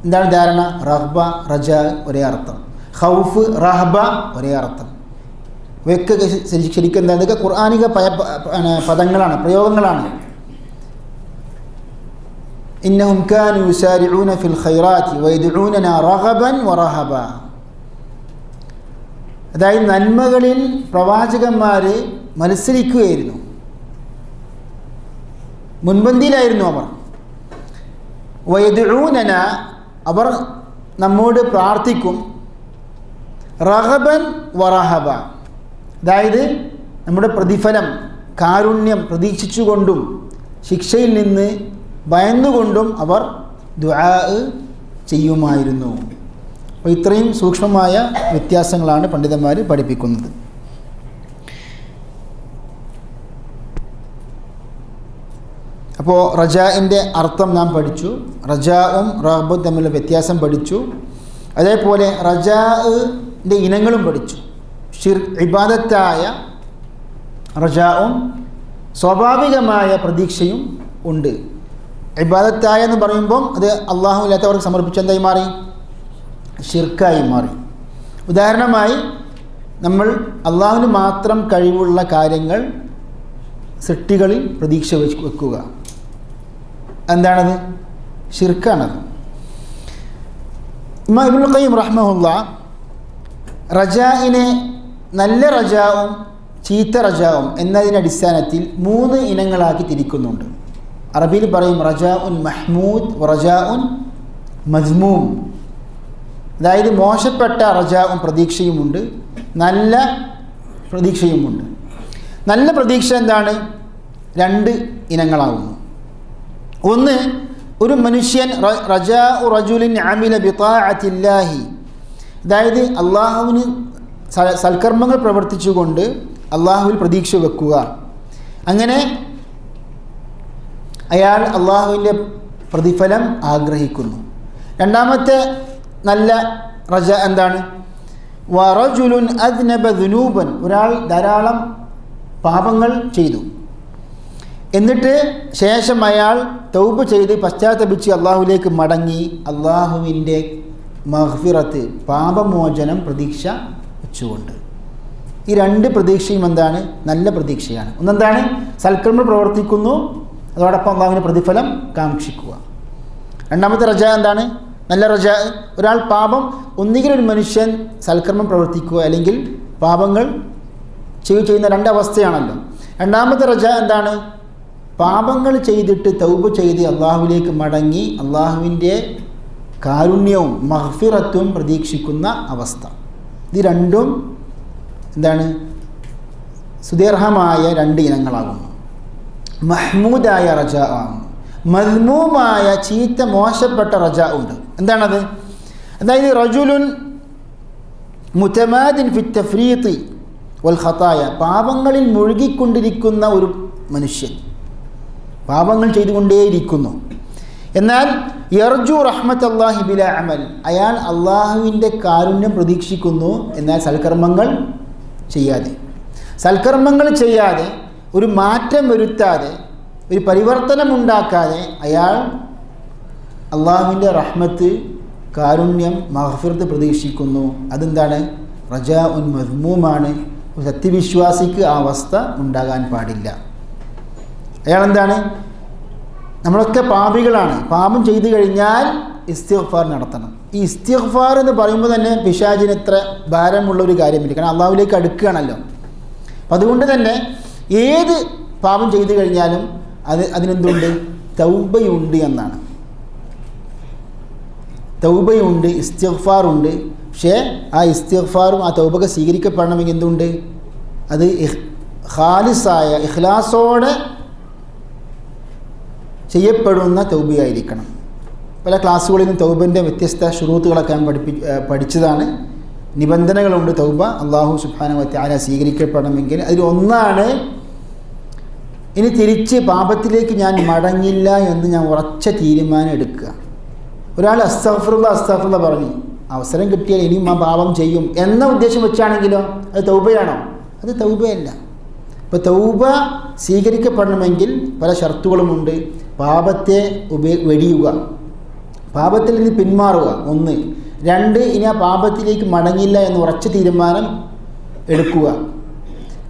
എന്താണ് ധാരണ? റഗ്ബ, റജാ ഒരേ അർത്ഥം, ഖൗഫ്, റഹബ ഒരേ അർത്ഥം. ഇവയൊക്കെ ശരിക്കും എന്താ? ഇതൊക്കെ ഖുർആനിക പദങ്ങളാണ്, പ്രയോഗങ്ങളാണ്. ഇന്നഹും കാനൂ യുസാരിഊന ഫിൽ ഖൈറാത്തി വയദ്ഊനനാ റഗബൻ വറഹബ. അതായത് നന്മകളിൽ പ്രവാചകന്മാർ മത്സരിക്കുകയായിരുന്നു, മുൻപന്തിയിലായിരുന്നു അവർ. വയദ്ഊനന, അവർ നമ്മോട് പ്രാർത്ഥിക്കും. റഗബൻ വറഹബ, അതായത് നമ്മുടെ പ്രതിഫലം, കാരുണ്യം പ്രതീക്ഷിച്ചുകൊണ്ടും ശിക്ഷയിൽ നിന്ന് ഭയന്നുകൊണ്ടും അവർ ദുആ ചെയ്യുമായിരുന്നു. അപ്പോൾ ഇത്രയും സൂക്ഷ്മമായ വ്യത്യാസങ്ങളാണ് പണ്ഡിതന്മാർ പഠിപ്പിക്കുന്നത്. അപ്പോൾ റജാഇൻ്റെ അർത്ഥം നാം പഠിച്ചു, റജാവും റഗ്ബത്തും തമ്മിലുള്ള വ്യത്യാസം പഠിച്ചു. അതേപോലെ റജാഇൻ്റെ ഇനങ്ങളും പഠിച്ചു. ഇബാദത്തായ റജാവും സ്വാഭാവികമായ പ്രതീക്ഷയും ഉണ്ട്. ഇബാദത്തായ എന്ന് പറയുമ്പം അത് അള്ളാഹു ഇല്ലാത്തവർക്ക് സമർപ്പിച്ച എന്തായി മാറി? ഷിർക്കായി മാറി. ഉദാഹരണമായി, നമ്മൾ അള്ളാഹുവിന് മാത്രം കഴിവുള്ള കാര്യങ്ങൾ സൃഷ്ടികളിൽ പ്രതീക്ഷ വെക്കുക, എന്താണത്? ഷിർക്കാണത്. ഇമാം ഇബ്നുൽ ഖയ്യിം റഹ്മഹുല്ലാ റജാഇനെ നല്ല റജാവും ചീത്ത റജാവും എന്നതിൻ്റെ അടിസ്ഥാനത്തിൽ 3 ഇനങ്ങളാക്കി തിരിക്കുന്നുണ്ട്. അറബിയിൽ പറയും റജാഉൻ മഹ്മൂദ്, റജാഉൻ മദ്മൂം. അതായത് മോശപ്പെട്ട റജാവും പ്രതീക്ഷയുമുണ്ട്, നല്ല പ്രതീക്ഷയുമുണ്ട്. നല്ല പ്രതീക്ഷ എന്താണ്? 2 ഇനങ്ങളാകുന്നു. ഒന്ന്, ഒരു മനുഷ്യൻ റജാഉ റജുലിൻ അമില ബിതാഅത്തില്ലാഹി, അതായത് അള്ളാഹുവിന് സൽക്കർമ്മങ്ങൾ പ്രവർത്തിച്ചുകൊണ്ട് അള്ളാഹുവിൽ പ്രതീക്ഷ വെക്കുക. അങ്ങനെ അയാൾ അള്ളാഹുവിൻ്റെ പ്രതിഫലം ആഗ്രഹിക്കുന്നു. രണ്ടാമത്തെ നല്ല റജ എന്താണ്? വറജുലുൻ അദ്നബ ദുനൂബൻ, ഒരാൾ ധാരാളം പാപങ്ങൾ ചെയ്തു, എന്നിട്ട് ശേഷം അയാൾ തൗബ ചെയ്ത് പശ്ചാത്തപിച്ച് അള്ളാഹുവിലേക്ക് മടങ്ങി അള്ളാഹുവിൻ്റെ മഗ്ഫിറത്ത്, പാപമോചനം പ്രതീക്ഷ വെച്ചുകൊണ്ട്. ഈ 2 പ്രതീക്ഷയും എന്താണ്? നല്ല പ്രതീക്ഷയാണ്. ഒന്നെന്താണ്? സൽക്കർമ്മം പ്രവർത്തിക്കുന്നു, അതോടൊപ്പം അള്ളാഹുവിൻ്റെ പ്രതിഫലം കാക്ഷിക്കുക. രണ്ടാമത്തെ റജ എന്താണ്? നല്ല റജ, ഒരാൾ പാപം, ഒന്നുകിൽ ഒരു മനുഷ്യൻ സൽക്കർമ്മം പ്രവർത്തിക്കുക അല്ലെങ്കിൽ പാപങ്ങൾ ചെയ്യുന്ന 2 അവസ്ഥയാണല്ലോ. രണ്ടാമത്തെ റജ എന്താണ്? പാപങ്ങൾ ചെയ്തിട്ട് തൗബ ചെയ്ത് അള്ളാഹുവിലേക്ക് മടങ്ങി അള്ളാഹുവിൻ്റെ കാരുണ്യവും മഗ്ഫിറത്തും പ്രതീക്ഷിക്കുന്ന അവസ്ഥ. ഇത് രണ്ടും എന്താണ്? സുദീർഘമായ 2 ഇനങ്ങളാകുന്നു. മഹ്മൂദായ റജ ആകുന്നു, മദ്മൂമായ ചീത്ത മോശപ്പെട്ട റജ ഉണ്ട്. എന്താണത്? അതായത് റജുലുൻ മുതമാദിൻ ഫി തഫ്രീത്തി വൽ ഖതായ, പാപങ്ങളിൽ മുഴുകിക്കൊണ്ടിരിക്കുന്ന ഒരു മനുഷ്യൻ, പാപങ്ങൾ ചെയ്തുകൊണ്ടേയിരിക്കുന്നു. എന്നാൽ യർജു റഹ്മത്തല്ലാഹി ബിലാ അമൽ, അയാൾ അള്ളാഹുവിൻ്റെ കാരുണ്യം പ്രതീക്ഷിക്കുന്നു, എന്നാൽ സൽക്കർമ്മങ്ങൾ ചെയ്യാതെ ഒരു മാറ്റം വരുത്താതെ ഒരു പരിവർത്തനം ഉണ്ടാക്കാതെ അയാൾ അള്ളാഹുവിൻ്റെ റഹ്മത്ത്, കാരുണ്യം, മഗ്ഫിറത്ത് പ്രതീക്ഷിക്കുന്നു. അതെന്താണ്? റജാ ഉൻ മദ്മൂമാണ്. ഒരു സത്യവിശ്വാസിക്ക് ആ അവസ്ഥ ഉണ്ടാകാൻ പാടില്ല. അയാളെന്താണ്? നമ്മളൊക്കെ പാപികളാണ്. പാപം ചെയ്തു കഴിഞ്ഞാൽ ഇസ്തിഗ്ഫാർ നടത്തണം. ഈ ഇസ്തിഗ്ഫാർ എന്ന് പറയുമ്പോൾ തന്നെ പിശാചിന് എത്ര ഭാരമുള്ളൊരു കാര്യമില്ല. കാരണം അള്ളാഹുവിലേക്ക് അടുക്കുകയാണല്ലോ. അപ്പം അതുകൊണ്ട് തന്നെ ഏത് പാപം ചെയ്തു കഴിഞ്ഞാലും അതിനെന്തുണ്ട്? തൗബയുണ്ട് എന്നാണ്. തൗബയുണ്ട്, ഇസ്തിഗ്ഫാറുണ്ട്. പക്ഷേ ആ ഇസ്തിഗ്ഫാറും ആ തൗബയൊക്കെ സ്വീകരിക്കപ്പെടണമെങ്കിൽ എന്തുണ്ട്? അത് ഖാലിസായ ഇഖ്ലാസോടെ ചെയ്യപ്പെടുന്ന തൗബയായിരിക്കണം. പല ക്ലാസ്സുകളിലും തൗബൻ്റെ വ്യത്യസ്ത ശുറൂത്തുകളൊക്കെ ഞാൻ പഠിച്ചതാണ്. നിബന്ധനകളുണ്ട് തൗബ അല്ലാഹു സുബ്ഹാനഹു വ തആല സ്വീകരിക്കപ്പെടണമെങ്കിൽ. അതിലൊന്നാണ് ഇനി തിരിച്ച് പാപത്തിലേക്ക് ഞാൻ മടങ്ങില്ല എന്ന് ഞാൻ ഉറച്ച തീരുമാനം എടുക്കുക. ഒരാൾ അസ്തഗ്ഫിറുല്ലാ പറഞ്ഞു, അവസരം കിട്ടിയാൽ ഇനിയും ആ പാപം ചെയ്യും എന്ന ഉദ്ദേശം വെച്ചാണെങ്കിലോ അത് തൗബയാണോ? അത് തൗബയല്ല. അപ്പോൾ തൗബ സ്വീകരിക്കപ്പെടണമെങ്കിൽ പല ഷർത്തുകളുമുണ്ട്. പാപത്തെ വെടിയുക, പാപത്തിൽ നിന്ന് പിന്മാറുക, 1. 2, ഇനി ആ പാപത്തിലേക്ക് മടങ്ങില്ല എന്ന് ഉറച്ച തീരുമാനം എടുക്കുക.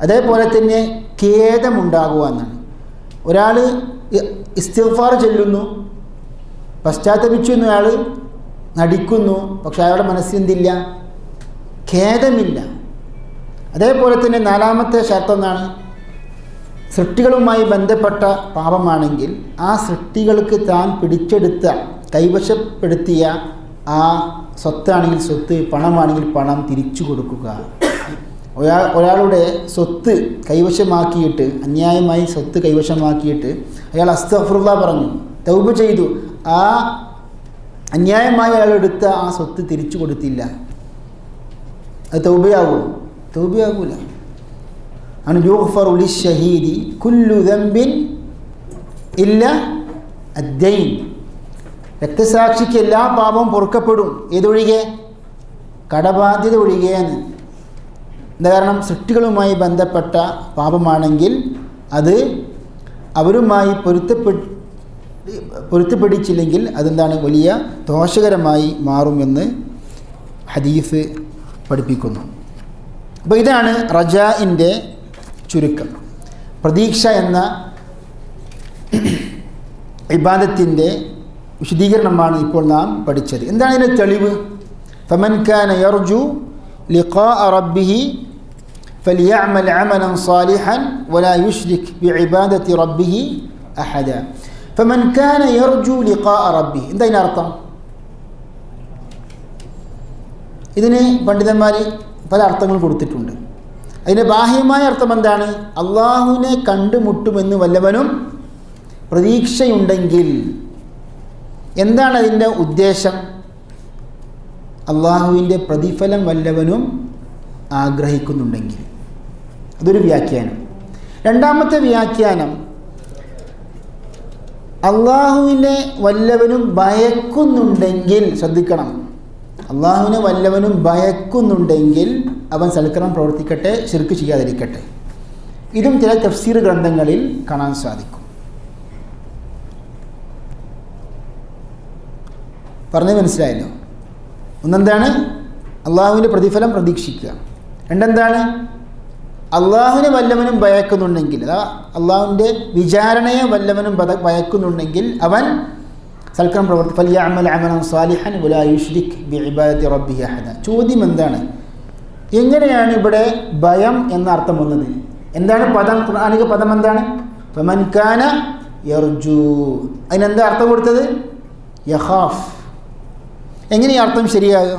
അതേപോലെ തന്നെ ഖേദമുണ്ടാകുക എന്നാണ്. ഒരാൾ ഇസ്തിഗ്ഫാർ ചൊല്ലുന്നു, പശ്ചാത്തപിച്ചു എന്നയാൾ നടിക്കുന്നു, പക്ഷെ അയാളുടെ മനസ്സിലെന്തില്ല? ഖേദമില്ല. അതേപോലെ തന്നെ 4ാമത്തെ ഷർത്തെന്നാണ്? സൃഷ്ടികളുമായി ബന്ധപ്പെട്ട പാപമാണെങ്കിൽ ആ സൃഷ്ടികൾക്ക് താൻ പിടിച്ചെടുത്ത, കൈവശപ്പെടുത്തിയ ആ സ്വത്താണെങ്കിൽ സ്വത്ത്, പണമാണെങ്കിൽ പണം തിരിച്ചു കൊടുക്കുക. ഒരാളുടെ സ്വത്ത് കൈവശമാക്കിയിട്ട്, അന്യായമായി സ്വത്ത് കൈവശമാക്കിയിട്ട് അയാൾ അസ്തഗ്ഫിറുല്ലാ പറഞ്ഞു, തൗബ ചെയ്തു, ആ അന്യായമായി അയാൾ എടുത്ത ആ സ്വത്ത് തിരിച്ചു കൊടുത്തില്ല, അത് തൗബയാകുമോ? തൗബയാകൂല. ആണ് യുഗ്ഫറു ലിശ്ശഹീദി കുല്ലു ദംബിൻ ഇല്ല അദ്ദൈൻ. രക്തസാക്ഷിക്ക് എല്ലാ പാപവും പൊറുക്കപ്പെടും, ഏതൊഴികെ? കടബാധ്യത ഒഴികെയെന്ന്. എന്താ കാരണം? സൃഷ്ടികളുമായി ബന്ധപ്പെട്ട പാപമാണെങ്കിൽ അത് അവരുമായി പൊരുത്തപ്പെടിച്ചില്ലെങ്കിൽ അതെന്താണ്? വലിയ ദോഷകരമായി മാറുമെന്ന് ഹദീസ് പഠിപ്പിക്കുന്നു. അപ്പോൾ ഇതാണ് റജാഇൻ്റെ ചുരുക്കം. പ്രതീക്ഷ എന്ന ഇബാദത്തിൻ്റെ വിശദീകരണമാണ് ഇപ്പോൾ നാം പഠിച്ചത്. എന്താണ് ഇതിൻ്റെ തെളിവ്? ഫമൻ കാന യർജു ലിഖാഅ റബ്ബിഹി ഫലിയഅമൽ അമലൻ സാലിഹൻ വലാ യുശ്രിക് ബിഇബാദത്തി റബ്ബിഹി അഹദ. ഫമൻ കാന യർജു ലിഖാഅ റബ്ബിഹി, എന്താ ഇതിനർത്ഥം? ഇതിന് പണ്ഡിതന്മാർ പല അർത്ഥങ്ങൾ കൊടുത്തിട്ടുണ്ട്. അതിൻ്റെ ബാഹ്യമായ അർത്ഥം എന്താണ്? അള്ളാഹുവിനെ കണ്ടുമുട്ടുമെന്ന് വല്ലവനും പ്രതീക്ഷയുണ്ടെങ്കിൽ. എന്താണ് അതിൻ്റെ ഉദ്ദേശം? അള്ളാഹുവിൻ്റെ പ്രതിഫലം വല്ലവനും ആഗ്രഹിക്കുന്നുണ്ടെങ്കിൽ. അതൊരു വ്യാഖ്യാനം. 2ാമത്തെ വ്യാഖ്യാനം, അള്ളാഹുവിനെ വല്ലവനും ഭയക്കുന്നുണ്ടെങ്കിൽ, ശ്രദ്ധിക്കണം, അള്ളാഹുവിനെ വല്ലവനും ഭയക്കുന്നുണ്ടെങ്കിൽ അവൻ സൽക്കർമ്മം പ്രവർത്തിക്കട്ടെ, ശിർക്ക് ചെയ്യാതിരിക്കട്ടെ. ഇതും ചില തഫ്സീർ ഗ്രന്ഥങ്ങളിൽ കാണാൻ സാധിക്കും. പറഞ്ഞത് മനസ്സിലായല്ലോ? ഒന്നെന്താണ്? അള്ളാഹുവിൻ്റെ പ്രതിഫലം പ്രതീക്ഷിക്കുക. 2 എന്താണ്? അള്ളാഹുവിനെ വല്ലവനും ഭയക്കുന്നുണ്ടെങ്കിൽ, അതാ അള്ളാഹുവിൻ്റെ വിചാരണയെ വല്ലവനും ഭയക്കുന്നുണ്ടെങ്കിൽ അവൻ സൽക്കർമ്മം പ്രവർത്തി ഫലിയഅമൽ അമലൻ സാലിഹൻ വലാ യുശ്രിക് ബിഇബാദത്തി റബ്ബിഹി അഹദ. ചോദ്യം എന്താണ്? എങ്ങനെയാണ് ഇവിടെ ഭയം എന്ന അർത്ഥം വന്നത്? എന്താണ് പദം? ഖുർആനിക പദം എന്താണ്? ഫമൻ കാന യർജു. അതിനെന്താ അർത്ഥം കൊടുത്തത്? യഖാഫ്. എങ്ങനെ ഈ അർത്ഥം ശരിയാകുക?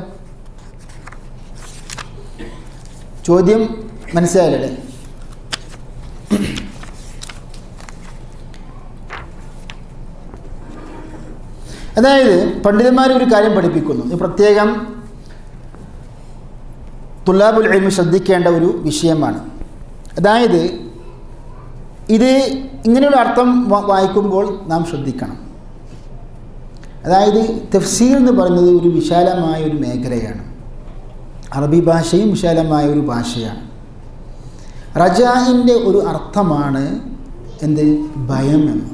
ചോദ്യം മനസ്സിലായല്ലേ? അതായത് പണ്ഡിതന്മാർ ഒരു കാര്യം പഠിപ്പിക്കുന്നു, ഇത് പ്രത്യേകം തുല്ലാബുൽ ഇൽമി ശ്രദ്ധിക്കേണ്ട ഒരു വിഷയമാണ്. അതായത് ഇത് ഇങ്ങനെയുള്ള അർത്ഥം വായിക്കുമ്പോൾ നാം ശ്രദ്ധിക്കണം. അതായത് തഫ്സീർ എന്ന് പറയുന്നത് ഒരു വിശാലമായ ഒരു മേഖലയാണ്. അറബി ഭാഷയും വിശാലമായ ഒരു ഭാഷയാണ്. റജാഇൻ്റെ ഒരു അർത്ഥമാണ് എന്ത്? ഭയം എന്ന്.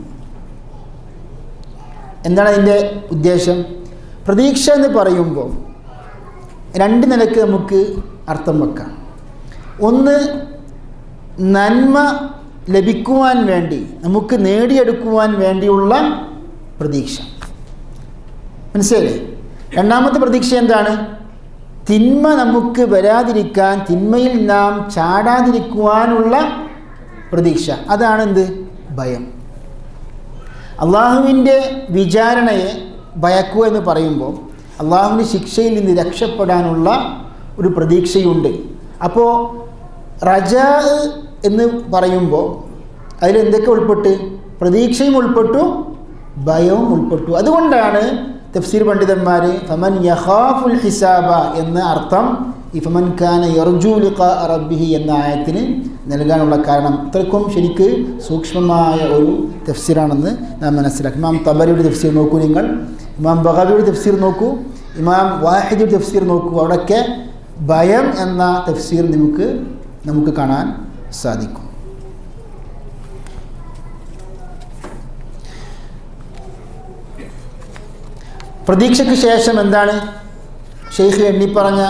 എന്താണ് അതിൻ്റെ ഉദ്ദേശം? പ്രതീക്ഷ എന്ന് പറയുമ്പോൾ രണ്ട് നിലയ്ക്ക് നമുക്ക് അർത്ഥം വെക്കാം. ഒന്ന്, നന്മ ലഭിക്കുവാൻ വേണ്ടി, നമുക്ക് നേടിയെടുക്കുവാൻ വേണ്ടിയുള്ള പ്രതീക്ഷ, മനസ്സിലായില്ലേ? രണ്ടാമത്തെ പ്രതീക്ഷ എന്താണ്? തിന്മ നമുക്ക് വരാതിരിക്കാൻ, തിന്മയിൽ നാം ചാടാതിരിക്കുവാനുള്ള പ്രതീക്ഷ. അതാണ് എന്ത്? ഭയം. അള്ളാഹുവിൻ്റെ വിചാരണയെ ഭയക്കുക എന്ന് പറയുമ്പോൾ അള്ളാഹുവിൻ്റെ ശിക്ഷയിൽ നിന്ന് രക്ഷപ്പെടാനുള്ള ഒരു പ്രതീക്ഷയുണ്ട്. അപ്പോൾ റജാ എന്ന് പറയുമ്പോൾ അതിലെന്തൊക്കെ ഉൾപ്പെട്ടു? പ്രതീക്ഷയും ഉൾപ്പെട്ടു, ഭയവും ഉൾപ്പെട്ടു. അതുകൊണ്ടാണ് തഫ്സീർ പണ്ഡിതന്മാർ ഫമൻ യഖാഫുൽ ഹിസാബ എന്ന അർത്ഥം ഈ ഫമൻ കാന യർജു ലിഖാ റബ്ബിഹി എന്ന ആയത്തിന് നൽകാനുള്ള കാരണം. ഇത്രക്കും ശരിക്ക് സൂക്ഷ്മമായ ഒരു തഫ്സീറാണെന്ന് നാം മനസ്സിലാക്കും. ഇമാം തബരിയുടെ തഫ്സീർ നോക്കൂ, നിങ്ങൾ ഇമാം ബഗവിയുടെ തഫ്സീർ നോക്കൂ, ഇമാം വാഹിദിയുടെ തഫ്സീർ നോക്കൂ. അവിടെയൊക്കെ ഭയം എന്ന തഫ്സീർ നമുക്ക് കാണാൻ സാധിക്കും. പ്രതീക്ഷയ്ക്ക് ശേഷം എന്താണ് ഷെയ്ഖ് എണ്ണിപ്പറഞ്ഞ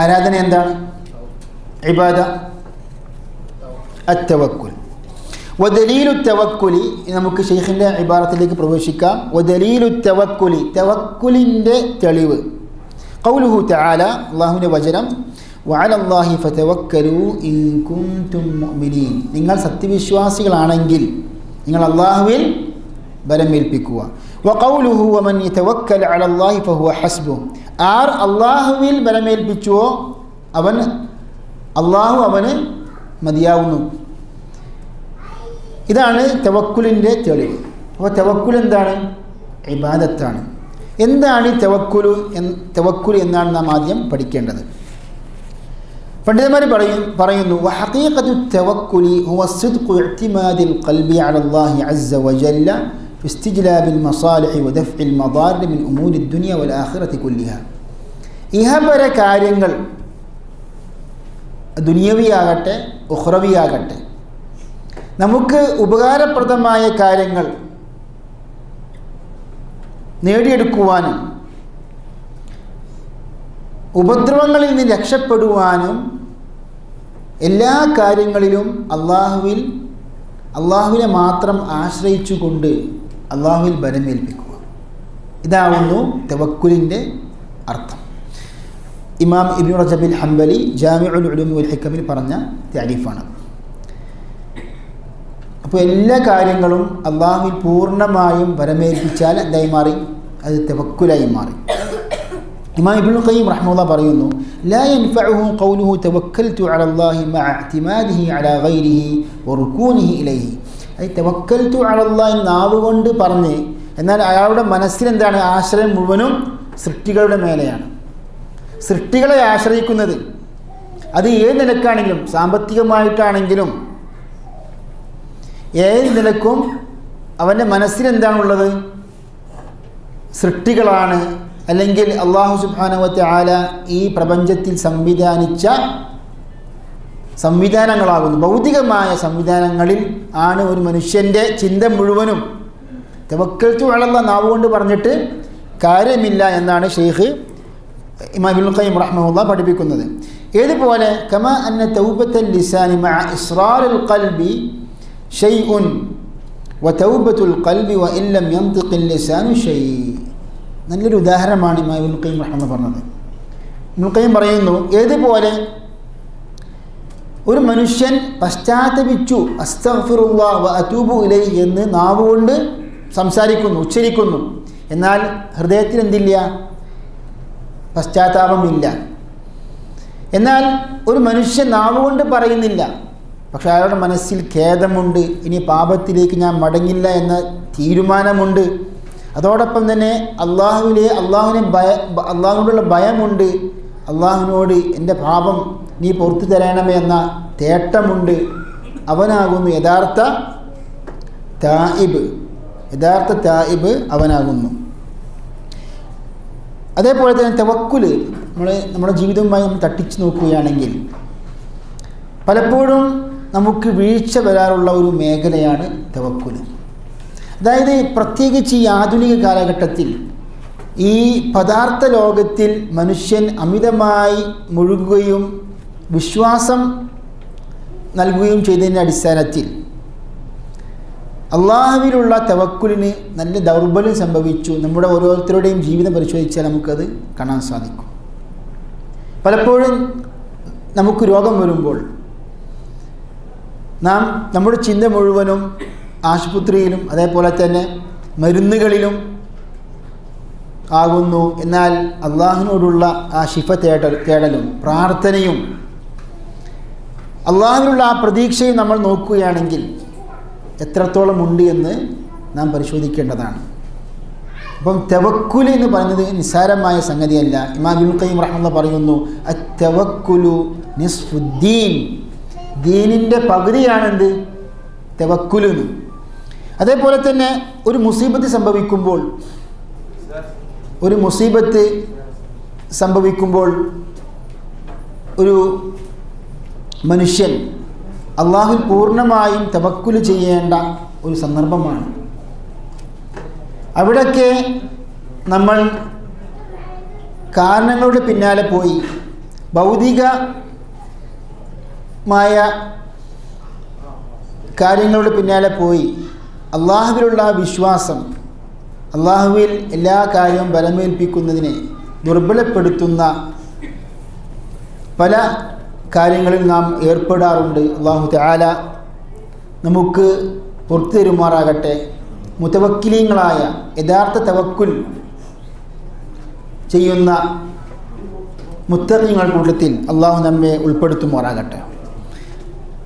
ആരാധന? എന്താണ്? ഇബാദ, അത്തവക്കുൽ. വദലീലു തവക്കുലി, നമുക്ക് ഷെയ്ഖിൻ്റെ ഇബാറത്തിലേക്ക് പ്രവേശിക്കാം. വദലീലു തവക്കുലി, തവക്കുലിൻ്റെ തെളിവ്. ഖൗലുഹു തആല, അല്ലാഹുവിൻ്റെ വചനം, വഅലല്ലാഹി ഫതവക്കലു ഇൻ കുൻതും മുഅ്മിനീൻ, നിങ്ങൾ സത്യവിശ്വാസികളാണെങ്കിൽ നിങ്ങൾ അല്ലാഹുവിൽ ബലമേൽപ്പിക്കുക. വഖൗലുഹു വമൻ യതവക്കൽ അലല്ലാഹി ഫഹുവ ഹസ്ബുഹു, ആർ അല്ലാഹുവിൽ ബലമേൽപ്പിച്ചുവോ അല്ലാഹു അവന് മതിയാവുന്നു. ഇതാണ് തവക്കുലിൻ്റെ തെളിവ്. അപ്പോൾ തവക്കുൽ എന്താണ്? ഇബാദത്താണ്. എന്താണ് ഈ തവക്കുൽ എന്നാണ് നാം ആദ്യം പഠിക്കേണ്ടത്. പണ്ഡിതന്മാർ പറയുന്നു വഹഖീഖത്തു തവക്കുലി ഹുവ സിദ്ഖു ഇഅ്തിമാദിൽ ഖൽബി അലല്ലാഹി അസ്സ വജല്ല ഫി ഇസ്തിജ്ലാബിൽ മസാലിഹി വദഫ്ഇൽ മദാരി മിൻ ഉമൂരി ദുനിയ വൽ ആഖിറതി കുല്ലിഹ. ഇഹപര കാര്യങ്ങൾ, ദുനിയവിയാകട്ടെ ഉഖ്റവിയാകട്ടെ, നമുക്ക് ഉപകാരപ്രദമായ കാര്യങ്ങൾ നേടിയെടുക്കുവാനും ഉപദ്രവങ്ങളിൽ നിന്ന് രക്ഷപ്പെടുവാനും എല്ലാ കാര്യങ്ങളിലും അള്ളാഹുവിനെ മാത്രം ആശ്രയിച്ചുകൊണ്ട് അള്ളാഹുവിൽ ബലമേൽപ്പിക്കുക. ഇതാവുന്നു തവക്കുലിൻ്റെ അർത്ഥം. ഇമാം ഇബ്നു റജബിൽ ഹംബലി ജാമിഉൽ ഉലൂമി വൽ ഹികമിൽ പറഞ്ഞ തഅരീഫാണ്. അപ്പോൾ എല്ലാ കാര്യങ്ങളും അള്ളാഹുവിൽ പൂർണ്ണമായും ബലമേൽപ്പിച്ചാൽ എന്തായി മാറി? അത് തവക്കുലായി മാറി. ഇമാം ഇബ്നുൽ ഖയ്യിം റഹ്മത്തുള്ളാഹി പറയുന്നു, ലാ യൻഫഉഹു ഖൗലുഹു തവക്കൽതു അലല്ലാഹി മഅ ഇഅ്തിമാദിഹി അലാ ഗൈരിഹി വറുകൂനിഹി ഇലൈഹി. അത് തവക്കൽതു അലല്ലാഹി നാവ് കൊണ്ട് പറഞ്ഞ്, എന്നാൽ അയാളുടെ മനസ്സിൽ എന്താണ്? ആശ്രയം മുഴുവനും സൃഷ്ടികളുടെ മേലെയാണ്. സൃഷ്ടികളെ ആശ്രയിക്കുന്നത് അത് ഏത് നിലക്കാണെങ്കിലും, സാമ്പത്തികമായിട്ടാണെങ്കിലും ഏത് നിലക്കും അവൻ്റെ മനസ്സിലെന്താണുള്ളത്? സൃഷ്ടികളാണ്, അല്ലെങ്കിൽ അല്ലാഹു സുബ്ഹാനഹു വ തആല ഈ പ്രപഞ്ചത്തിൽ സംവിധാനിച്ച സംവിധാനങ്ങളാകുന്നു. ഭൗതികമായ സംവിധാനങ്ങളിൽ ആണ് ഒരു മനുഷ്യൻ്റെ ചിന്ത മുഴുവനും. തവക്കൽതു അലല്ലാഹ് നാവ് കൊണ്ട് പറഞ്ഞിട്ട് കാര്യമില്ല എന്നാണ് ഷെയ്ഖ് ഇമാം ഇബ്നുൽ ഖയ്യിം റഹ്മത്തുള്ളാഹി പഠിപ്പിക്കുന്നത്. ഏതുപോലെ കമാ അന്ന തൗബത്തൽ ലിസാനി മഅ ഇസ്റാറിൽ ഖൽബി ഷൈഉൻ വതൗബത്തുൽ ഖൽബി വഇൻ ലം യൻതിഖിൽ ലിസാനു ഷൈ. നല്ലൊരു ഉദാഹരണമാണ് ഇമാം ഇബ്നുൽ ഖയ്യിം റഹ്മത്തുള്ളാഹി പറഞ്ഞത്. ഇബ്നുൽ ഖയ്യിം പറയുന്നു, ഏതുപോലെ ഒരു മനുഷ്യൻ പശ്ചാത്തപിച്ചു അസ്തഗ്ഫിറുല്ലാഹ് വ അതൂബു ഇലൈഹി എന്ന് നാവുകൊണ്ട് സംസാരിക്കുന്നു, ഉച്ചരിക്കുന്നു, എന്നാൽ ഹൃദയത്തിൽ എന്തില്ല? പശ്ചാത്താപമില്ല. എന്നാൽ ഒരു മനുഷ്യൻ നാവുകൊണ്ട് പറയുന്നില്ല, പക്ഷെ അയാളുടെ മനസ്സിൽ ഖേദമുണ്ട്, ഇനി പാപത്തിലേക്ക് ഞാൻ മടങ്ങില്ല എന്ന തീരുമാനമുണ്ട്. അതോടൊപ്പം തന്നെ അള്ളാഹുവിനോടുള്ള ഭയമുണ്ട്, അള്ളാഹുവിനോട് എൻ്റെ പാപം നീ പുറത്തു തരണമേ എന്ന തേട്ടമുണ്ട്. അവനാകുന്നു യഥാർത്ഥ തായിബ് അവനാകുന്നു. അതേപോലെ തന്നെ തവക്കുൽ നമ്മുടെ ജീവിതവുമായി നമ്മൾ തട്ടിച്ച് നോക്കുകയാണെങ്കിൽ പലപ്പോഴും നമുക്ക് വീഴ്ച വരാറുള്ള ഒരു മേഖലയാണ് തവക്കുൽ. അതായത് പ്രത്യേകിച്ച് ഈ ആധുനിക കാലഘട്ടത്തിൽ ഈ പദാർത്ഥ ലോകത്തിൽ മനുഷ്യൻ അമിതമായി മുഴുകുകയും വിശ്വാസം നൽകുകയും ചെയ്തതിൻ്റെ അടിസ്ഥാനത്തിൽ അള്ളാഹുവിലുള്ള തവക്കുലിന് നല്ല ദൗർബല്യം സംഭവിച്ചു. നമ്മുടെ ഓരോരുത്തരുടെയും ജീവിതം പരിശോധിച്ചാൽ നമുക്കത് കാണാൻ സാധിക്കും. പലപ്പോഴും നമുക്ക് രോഗം വരുമ്പോൾ നമ്മുടെ ചിന്ത മുഴുവനും ആശുപത്രിയിലും അതേപോലെ തന്നെ മരുന്നുകളിലും ആകുന്നു. എന്നാൽ അള്ളാഹുവിനോടുള്ള ആ ശിഫ തേടലും പ്രാർത്ഥനയും അള്ളാഹുവിനുള്ള ആ പ്രതീക്ഷയും നമ്മൾ നോക്കുകയാണെങ്കിൽ എത്രത്തോളം ഉണ്ട് എന്ന് നാം പരിശോധിക്കേണ്ടതാണ്. അപ്പം തവക്കുൽ എന്ന് പറയുന്നത് നിസ്സാരമായ സംഗതിയല്ല. ഇമാം ഇബ്നുൽ ഖയ്യിം റഹിമഹുല്ലാഹ് പറയുന്നു, അത്തവക്കുലു നിസ്ഫുദ്ദീൻ, ദീനിൻ്റെ പകുതിയാണെന്ത് തവക്കുൽ എന്ന്. അതേപോലെ തന്നെ ഒരു മുസീബത്ത് സംഭവിക്കുമ്പോൾ ഒരു മനുഷ്യൻ അള്ളാഹുവിൽ പൂർണ്ണമായും തവക്കുൽ ചെയ്യേണ്ട ഒരു സന്ദർഭമാണ്. അവിടെയൊക്കെ നമ്മൾ കാരണങ്ങളുടെ പിന്നാലെ പോയി ഭൗതികമായ കാര്യങ്ങളുടെ പിന്നാലെ പോയി അള്ളാഹുവിലുള്ള വിശ്വാസം, അള്ളാഹുവിൽ എല്ലാ കാര്യവും ബലമേൽപ്പിക്കുന്നതിനെ ദുർബലപ്പെടുത്തുന്ന പല കാര്യങ്ങളിൽ നാം ഏർപ്പെടാറുണ്ട്. അല്ലാഹു തആല നമുക്ക് പുറത്തു തരുമാറാകട്ടെ. മുതവക്കിലീങ്ങളായ യഥാർത്ഥ തവക്കുൽ ചെയ്യുന്ന മുത്തഖീങ്ങളുടെ കൂട്ടത്തിൽ അള്ളാഹു നമ്മെ ഉൾപ്പെടുത്തുമാറാകട്ടെ.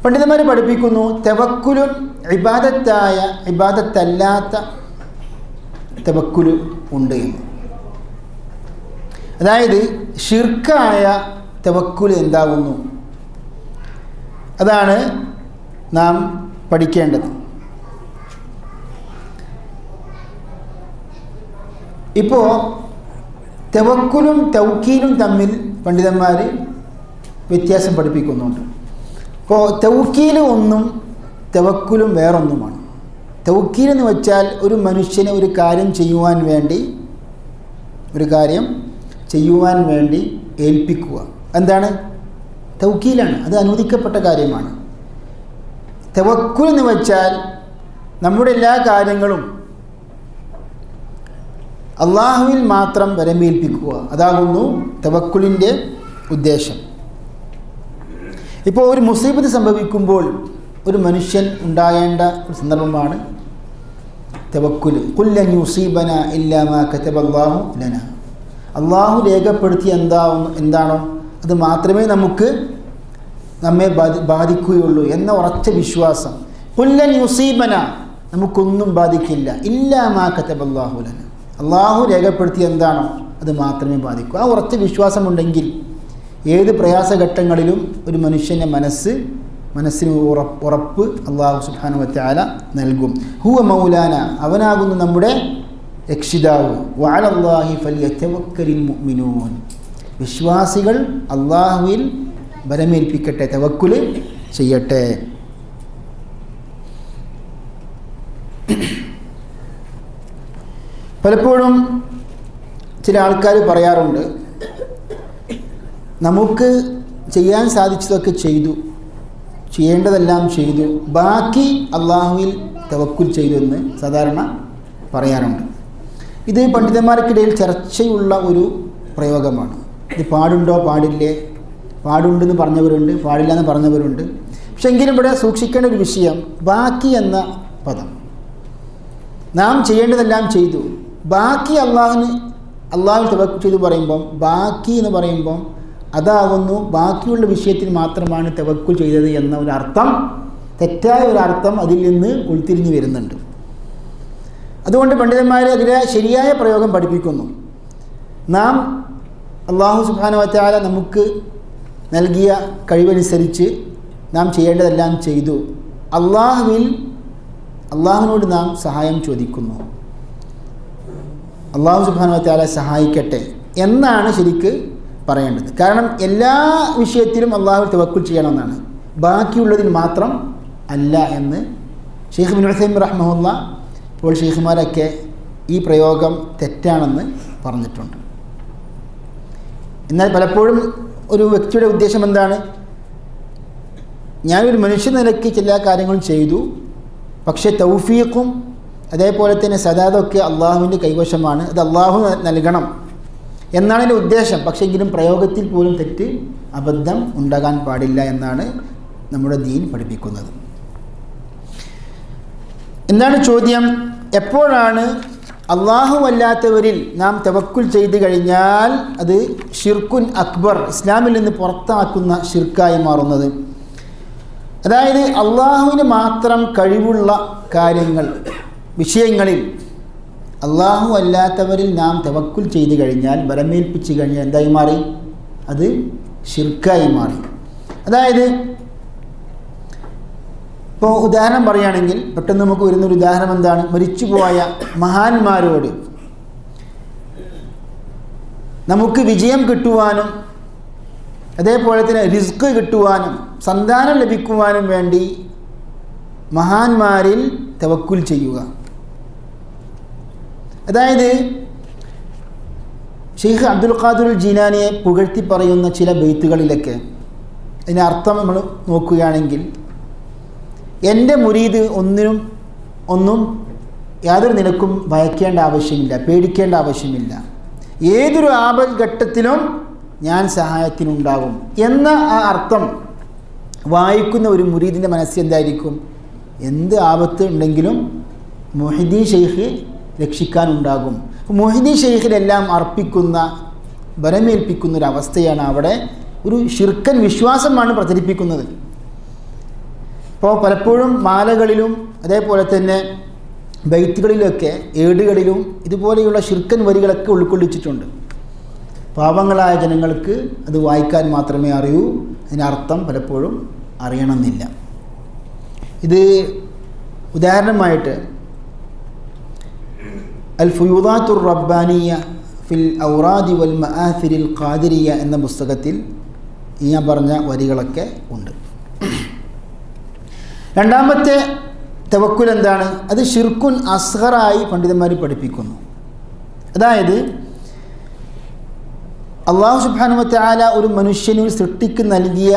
പണ്ഡിതന്മാർ പഠിപ്പിക്കുന്നു, തവക്കുലും ഇബാദത്തല്ലാത്ത തവക്കുൽ ഉണ്ട് എന്ന്. അതായത് ഷിർക്കായ തവക്കുൽ എന്താകുന്നു, അതാണ് നാം പഠിക്കേണ്ടത്. ഇപ്പോൾ തവക്കുലും തൗക്കീലും തമ്മിൽ പണ്ഡിതന്മാർ വ്യത്യാസം പഠിപ്പിക്കുന്നുണ്ട്. ഇപ്പോൾ തൗക്കീൽ ഒന്നും തവക്കുലും വേറൊന്നുമാണ്. തൗക്കീൽ എന്ന് വെച്ചാൽ ഒരു മനുഷ്യനെ ഒരു കാര്യം ചെയ്യുവാൻ വേണ്ടി ഏൽപ്പിക്കുക. എന്താണ്? തൗക്കീലാണ്. അത് അനുവദിക്കപ്പെട്ട കാര്യമാണ്. തവക്കുൽ എന്ന് വെച്ചാൽ നമ്മുടെ എല്ലാ കാര്യങ്ങളും അള്ളാഹുവിൽ മാത്രം വരമേൽപ്പിക്കുക. അതാകുന്നു തവക്കുലിൻ്റെ ഉദ്ദേശം. ഇപ്പോൾ ഒരു മുസീബത്ത് സംഭവിക്കുമ്പോൾ ഒരു മനുഷ്യൻ ഉണ്ടാകേണ്ട ഒരു സന്ദർഭമാണ് തവക്കുൽ. ഖുൽ ലൻ യുസീബന ഇല്ലാ മാ കതബല്ലാഹു ലനാ. അള്ളാഹു രേഖപ്പെടുത്തിയ എന്താണോ അത് മാത്രമേ നമ്മെ ബാധിക്കുകയുള്ളൂ എന്ന ഉറച്ച വിശ്വാസം. ഖുൽ ലൻ യുസീബന, നമുക്കൊന്നും ബാധിക്കില്ല, ഇല്ലാ മാ കതബല്ലാഹു ലനാ, അള്ളാഹു രേഖപ്പെടുത്തിയ എന്താണോ അത് മാത്രമേ ബാധിക്കൂ. ആ ഉറച്ച വിശ്വാസമുണ്ടെങ്കിൽ ഏത് പ്രയാസഘട്ടങ്ങളിലും ഒരു മനുഷ്യൻ്റെ മനസ്സിന് ഉറപ്പ് അള്ളാഹു സുബ്ഹാനഹു വ തആല നൽകും. ഹുവ മൗലാന, അവനാകുന്നു നമ്മുടെ രക്ഷിതാവ്. വഅലല്ലാഹി ഫൽയതവക്കലിൽ മുഅ്മിനൂൻ, വിശ്വാസികൾ അള്ളാഹുവിൽ ബലമേൽപ്പിക്കട്ടെ, തവക്കുൽ ചെയ്യട്ടെ. പലപ്പോഴും ചില ആൾക്കാർ പറയാറുണ്ട്, നമുക്ക് ചെയ്യാൻ സാധിച്ചതൊക്കെ ചെയ്യേണ്ടതെല്ലാം ചെയ്തു, ബാക്കി അള്ളാഹുവിൽ തവക്കുൽ ചെയ്തു എന്ന് സാധാരണ പറയാറുണ്ട്. ഇത് പണ്ഡിതന്മാർക്കിടയിൽ ചർച്ചയുള്ള ഒരു പ്രയോഗമാണ്. ഇത് പാടുണ്ടോ പാടില്ലേ, പാടുണ്ടെന്ന് പറഞ്ഞവരുണ്ട്, പാടില്ല എന്ന് പറഞ്ഞവരുണ്ട്. പക്ഷെ എങ്കിലും ഇവിടെ സൂക്ഷിക്കേണ്ട ഒരു വിഷയം, ബാക്കി എന്ന പദം, നാം ചെയ്യേണ്ടതെല്ലാം ചെയ്തു, ബാക്കി അള്ളാഹുവിൽ തവക്കുൽ ചെയ്തു പറയുമ്പം, ബാക്കി എന്ന് പറയുമ്പം അതാകുന്നു ബാക്കിയുള്ള വിഷയത്തിൽ മാത്രമാണ് തവക്കുൽ ചെയ്തത് എന്ന ഒരു അർത്ഥം, തെറ്റായ ഒരു അർത്ഥം അതിൽ നിന്ന് ഉൾത്തിരിഞ്ഞു വരുന്നുണ്ട്. അതുകൊണ്ട് പണ്ഡിതന്മാർ അതിലെ ശരിയായ പ്രയോഗം പഠിപ്പിക്കുന്നു. നാം അല്ലാഹു സുബ്ഹാനഹു വ തആല നമുക്ക് നൽകിയ കഴിവനുസരിച്ച് നാം ചെയ്യേണ്ടതെല്ലാം ചെയ്തു, അള്ളാഹുവിനോട് നാം സഹായം ചോദിക്കുന്നു, അള്ളാഹു സുബ്ഹാനഹു വ തആല സഹായിക്കട്ടെ എന്നാണ് ശരിക്ക് പറയേണ്ടത്. കാരണം എല്ലാ വിഷയത്തിലും അള്ളാഹു തവക്കുൽ ചെയ്യണമെന്നാണ്, ബാക്കിയുള്ളതിൽ മാത്രം അല്ല എന്ന് ഷെയ്ഖ് ഇബ്നു ഉസൈമീൻ റഹ്മഹുല്ലാഹ് ഇപ്പോൾ ഷെയ്ഖുമാരൊക്കെ ഈ പ്രയോഗം തെറ്റാണെന്ന് പറഞ്ഞിട്ടുണ്ട്. എന്നാൽ പലപ്പോഴും ഒരു വ്യക്തിയുടെ ഉദ്ദേശം എന്താണ്? ഞാനൊരു മനുഷ്യ നിലയ്ക്ക് ചില കാര്യങ്ങളും ചെയ്തു, പക്ഷേ തൗഫീഖും അതേപോലെ തന്നെ സദാദൊക്കെ അള്ളാഹുവിൻ്റെ കൈവശമാണ്, അത് അള്ളാഹു നൽകണം എന്നാണ് എൻ്റെ ഉദ്ദേശം. പക്ഷേ എങ്കിലും പ്രയോഗത്തിൽ പോലും തെറ്റ്, അബദ്ധം ഉണ്ടാകാൻ പാടില്ല എന്നാണ് നമ്മുടെ ദീൻ പഠിപ്പിക്കുന്നത്. എന്താണ് ചോദ്യം? എപ്പോഴാണ് അള്ളാഹു അല്ലാത്തവരിൽ നാം തവക്കുൽ ചെയ്തു കഴിഞ്ഞാൽ അത് ഷിർക്കുൻ അക്ബർ, ഇസ്ലാമിൽ നിന്ന് പുറത്താക്കുന്ന ഷിർക്കായി മാറുന്നത്? അതായത് അള്ളാഹുവിന് മാത്രം കഴിവുള്ള കാര്യങ്ങൾ, വിഷയങ്ങളിൽ അള്ളാഹു അല്ലാത്തവരിൽ നാം തവക്കുൽ ചെയ്തു കഴിഞ്ഞാൽ, ബലമേൽപ്പിച്ച് കഴിഞ്ഞാൽ എന്തായി മാറി? അത് ഷിർക്കായി മാറി. അതായത് ഇപ്പോൾ ഉദാഹരണം പറയുകയാണെങ്കിൽ പെട്ടെന്ന് നമുക്ക് വരുന്നൊരു ഉദാഹരണം എന്താണ്? മരിച്ചുപോയ മഹാന്മാരോട് നമുക്ക് വിജയം കിട്ടുവാനും അതേപോലെ തന്നെ റിസ്ക് കിട്ടുവാനും സന്താനം ലഭിക്കുവാനും വേണ്ടി മഹാന്മാരിൽ തവക്കുൽ ചെയ്യുക. അതായത് ഷെയ്ഖ് അബ്ദുൽ ഖാദിർ ജീലാനിയെ പുകഴ്ത്തി പറയുന്ന ചില ബെയ്ത്തുകളിലൊക്കെ അതിൻ്റെ അർത്ഥം നമ്മൾ നോക്കുകയാണെങ്കിൽ, എൻ്റെ മുരീദ് ഒന്നും യാതൊരു നിലക്കും ഭയക്കേണ്ട ആവശ്യമില്ല, പേടിക്കേണ്ട ആവശ്യമില്ല, ഏതൊരു ആപത്ഘട്ടത്തിലും ഞാൻ സഹായത്തിനുണ്ടാകും എന്ന ആ അർത്ഥം വായിക്കുന്ന ഒരു മുരീദിൻ്റെ മനസ്സിൽ എന്തായിരിക്കും? എന്ത് ആപത്ത് ഉണ്ടെങ്കിലും മുഹീദ്ദീൻ ഷെയ്ഖ് രക്ഷിക്കാനുണ്ടാകും. മുഹീദ്ദീൻ ഷെയ്ഖിനെല്ലാം അർപ്പിക്കുന്ന, ബലമേൽപ്പിക്കുന്ന ഒരു അവസ്ഥയാണ് അവിടെ. ഒരു ശിർക്കൻ വിശ്വാസമാണ് പ്രചരിപ്പിക്കുന്നത്. ഇപ്പോൾ പലപ്പോഴും മാലകളിലും അതേപോലെ തന്നെ ബൈത്തുകളിലൊക്കെ ഏടുകളിലും ഇതുപോലെയുള്ള ശിർക്കൻ വരികളൊക്കെ ഉൾക്കൊള്ളിച്ചിട്ടുണ്ട്. പാവങ്ങളായ ജനങ്ങൾക്ക് അത് വായിക്കാൻ മാത്രമേ അറിയൂ, അതിനർത്ഥം പലപ്പോഴും അറിയണമെന്നില്ല. ഇത് ഉദാഹരണമായിട്ട് അൽ ഫുയൂദാത്തുർ റബ്ബാനിയ ഫിൽ ഔറാദി വൽ മആസിരിൽ ഖാദിരിയ എന്ന പുസ്തകത്തിൽ ഈ ഞാൻ പറഞ്ഞ വരികളൊക്കെ ഉണ്ട്. രണ്ടാമത്തെ തവക്കുൽ എന്താണ്? അത് ഷിർക്കുൻ അസ്ഗറായി പണ്ഡിതന്മാർ പഠിപ്പിക്കുന്നു. അതായത് അല്ലാഹു സുബ്ഹാനഹു വ തആല ഒരു മനുഷ്യന് സൃഷ്ടിക്ക് നൽകിയ